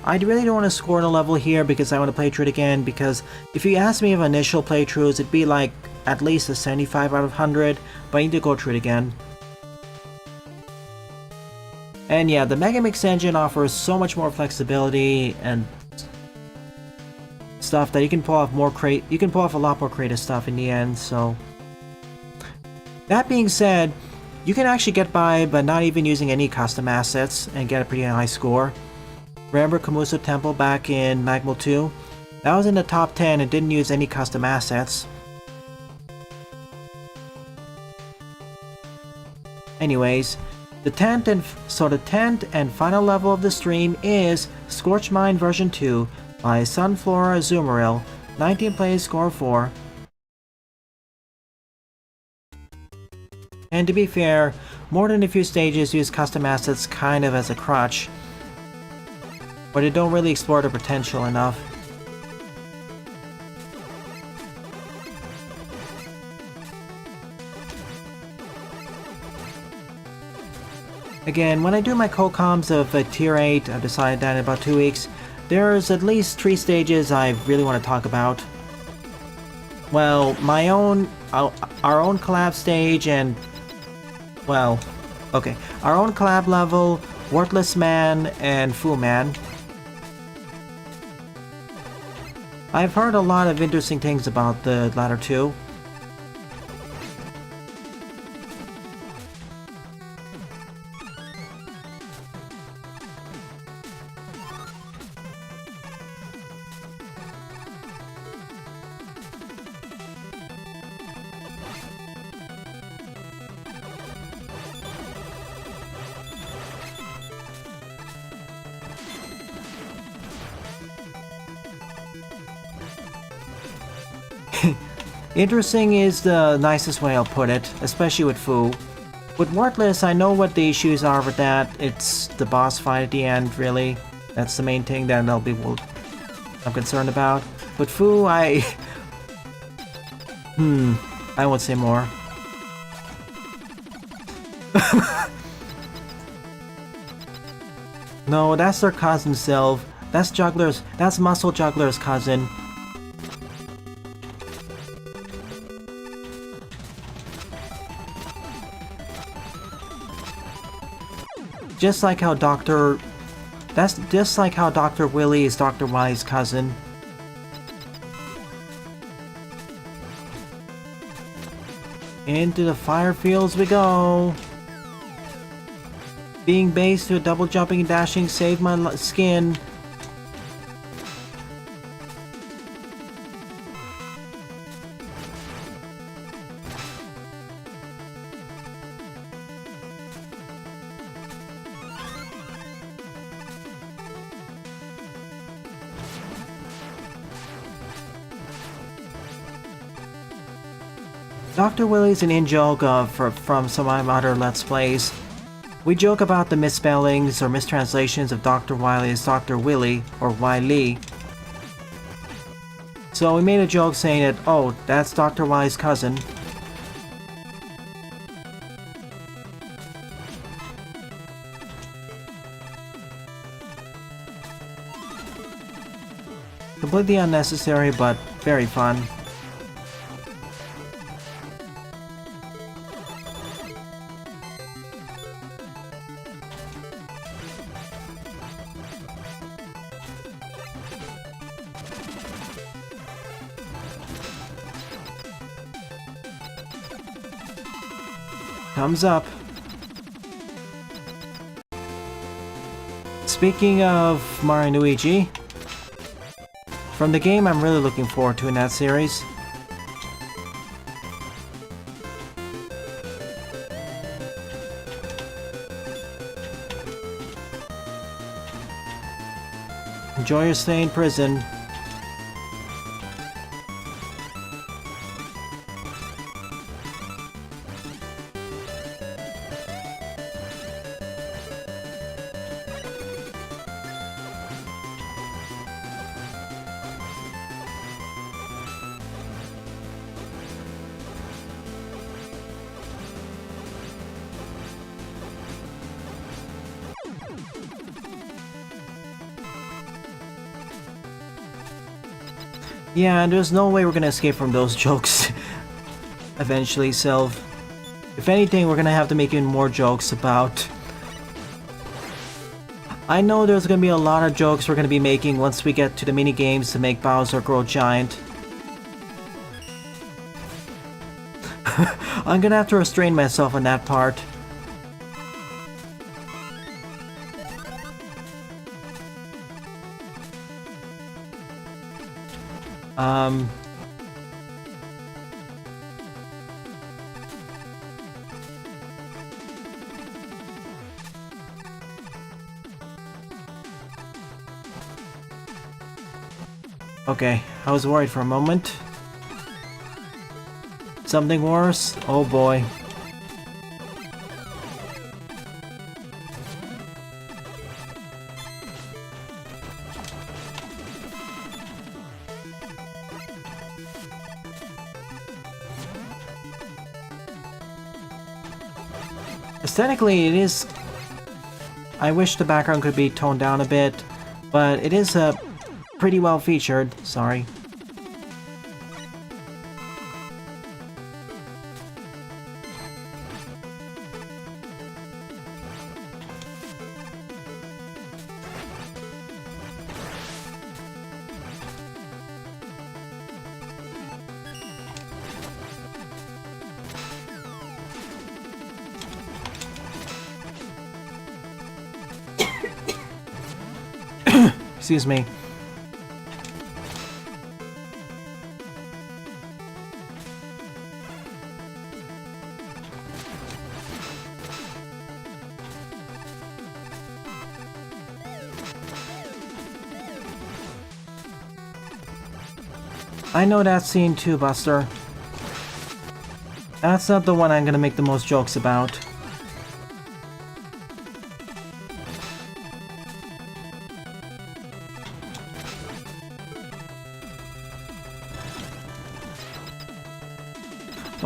I really don't want to score on a level here because I want to play through it again, because if you ask me of initial playthroughs, it'd be like at least a 75 out of 100, but I need to go through it again. And yeah, the Mega Mix engine offers so much more flexibility and stuff that you can pull off a lot more creative stuff in the end, so. That being said, you can actually get by not even using any custom assets and get a pretty high score. Remember Kamuso Temple back in Magwell 2? That was in the top 10 and didn't use any custom assets. Anyways, the 10th and final level of the stream is Scorched Mine version 2 by Sunflora Azumarill, 19 plays, score 4. And to be fair, more than a few stages use custom assets kind of as a crutch, but they don't really explore their potential enough. Again, when I do my co-coms of Tier 8, I've decided that in about 2 weeks, there's at least 3 stages I really want to talk about. Well, my own, our own collab stage and, well, okay, our own collab level, Worthless Man, and Fu Man. I've heard a lot of interesting things about the latter two. Interesting is the nicest way I'll put it, especially with Fu. With Wordless, I know what the issues are with that. It's the boss fight at the end, really. That's the main thing that I'm concerned about. With Fu, I won't say more. No, that's their cousin, Sylve. That's Muscle Juggler's cousin. Just like how That's just like how Dr. Willy is Dr. Wily's cousin. Into the fire fields we go. Being based to a double jumping and dashing saved my skin. Dr. Willy's an in-joke from some of my other Let's Plays. We joke about the misspellings or mistranslations of Dr. Wily as Dr. Willy or Wily. So we made a joke saying that, oh, that's Dr. Wily's cousin. Completely unnecessary, but very fun. Thumbs up. Speaking of Mario and Luigi, from the game I'm really looking forward to in that series. Enjoy your stay in prison. Yeah, and there's no way we're gonna escape from those jokes eventually, Sylve. If anything, we're gonna have to make even more jokes about... I know there's gonna be a lot of jokes we're gonna be making once we get to the mini-games to make Bowser grow giant. I'm gonna have to restrain myself on that part. Okay, I was worried for a moment. Something worse? Oh boy. Aesthetically, it is... I wish the background could be toned down a bit, but it is pretty well featured. Sorry. Excuse me. I know that scene too, Buster. That's not the one I'm gonna make the most jokes about.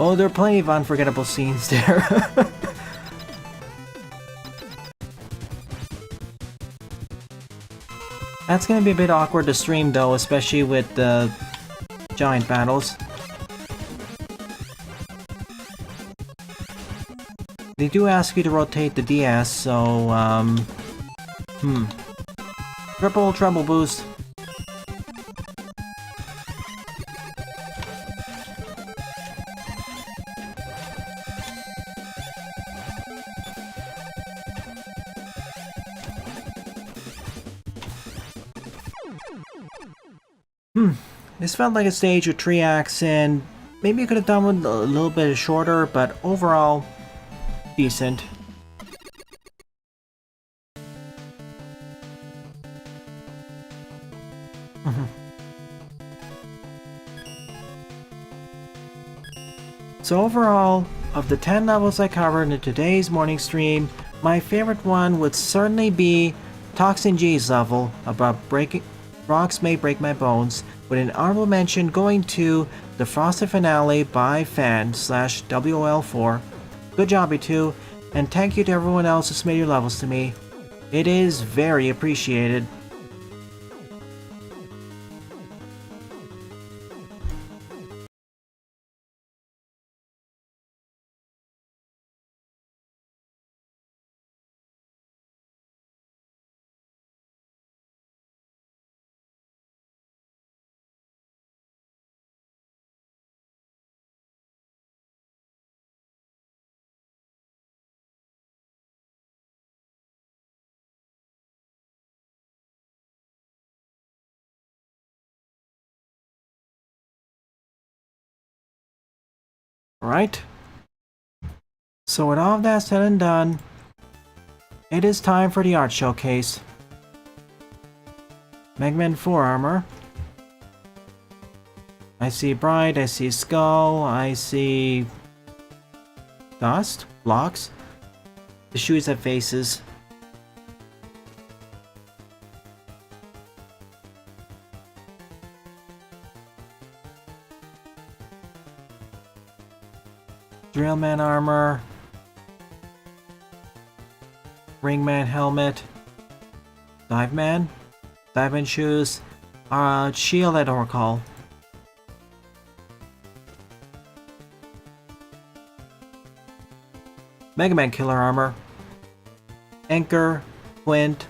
Oh, there are plenty of unforgettable scenes there. That's gonna be a bit awkward to stream though, especially with the giant battles. They do ask you to rotate the DS, so, Triple treble boost. This felt like a stage with 3 acts, and maybe you could have done one a little bit shorter, but overall, decent. So overall, of the 10 levels I covered in today's morning stream, my favorite one would certainly be Toxin G's level about breaking Rocks May Break My Bones, with an honorable mention going to the Frosted Finale by fan/WOL4. Good job, you two, and thank you to everyone else who submitted your levels to me. It is very appreciated. Alright. So with all of that said and done, it is time for the art showcase. Mega Man 4 armor. I see Bright, I see Skull, I see dust, blocks. The shoes have faces. Drillman armor. Ringman helmet. Diveman. Diveman shoes. Shield I don't recall. Mega Man killer armor. Anchor. Quint.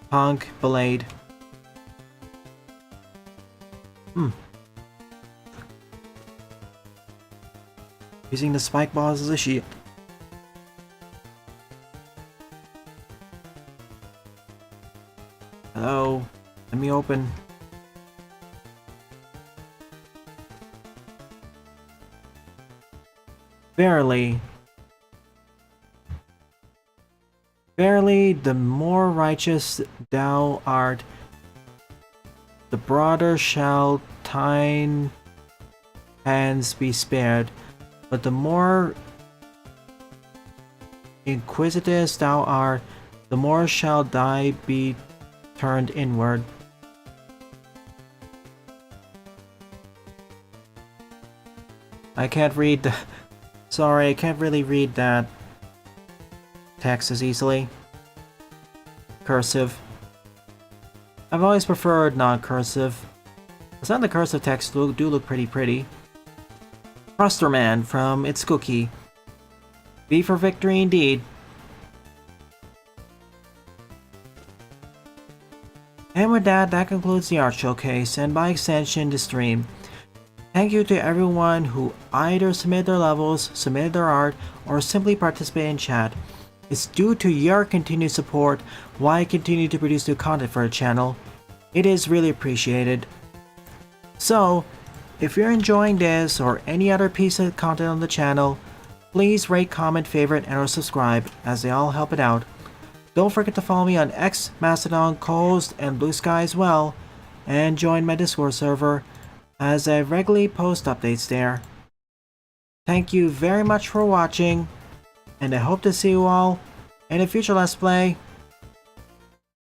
Punk. Blade. Using the spike balls as a shield. Hello, let me open. Verily, the more righteous thou art, the broader shall thine hands be spared. But the more inquisitive thou art, the more shall thy be turned inward. I can't read the... Sorry, I can't really read that text as easily. Cursive. I've always preferred non-cursive. Some of the cursive texts do look pretty. Thruster Man from It's Cookie. V for victory indeed. And with that concludes the art showcase, and by extension the stream. Thank you to everyone who either submitted their levels, submitted their art, or simply participated in chat. It's due to your continued support why I continue to produce new content for the channel. It is really appreciated. So, if you're enjoying this or any other piece of content on the channel, please rate, comment, favorite, and or subscribe, as they all help it out. Don't forget to follow me on X, Mastodon, Coast, and Blue Sky as well, and join my Discord server, as I regularly post updates there. Thank you very much for watching, and I hope to see you all in a future Let's Play.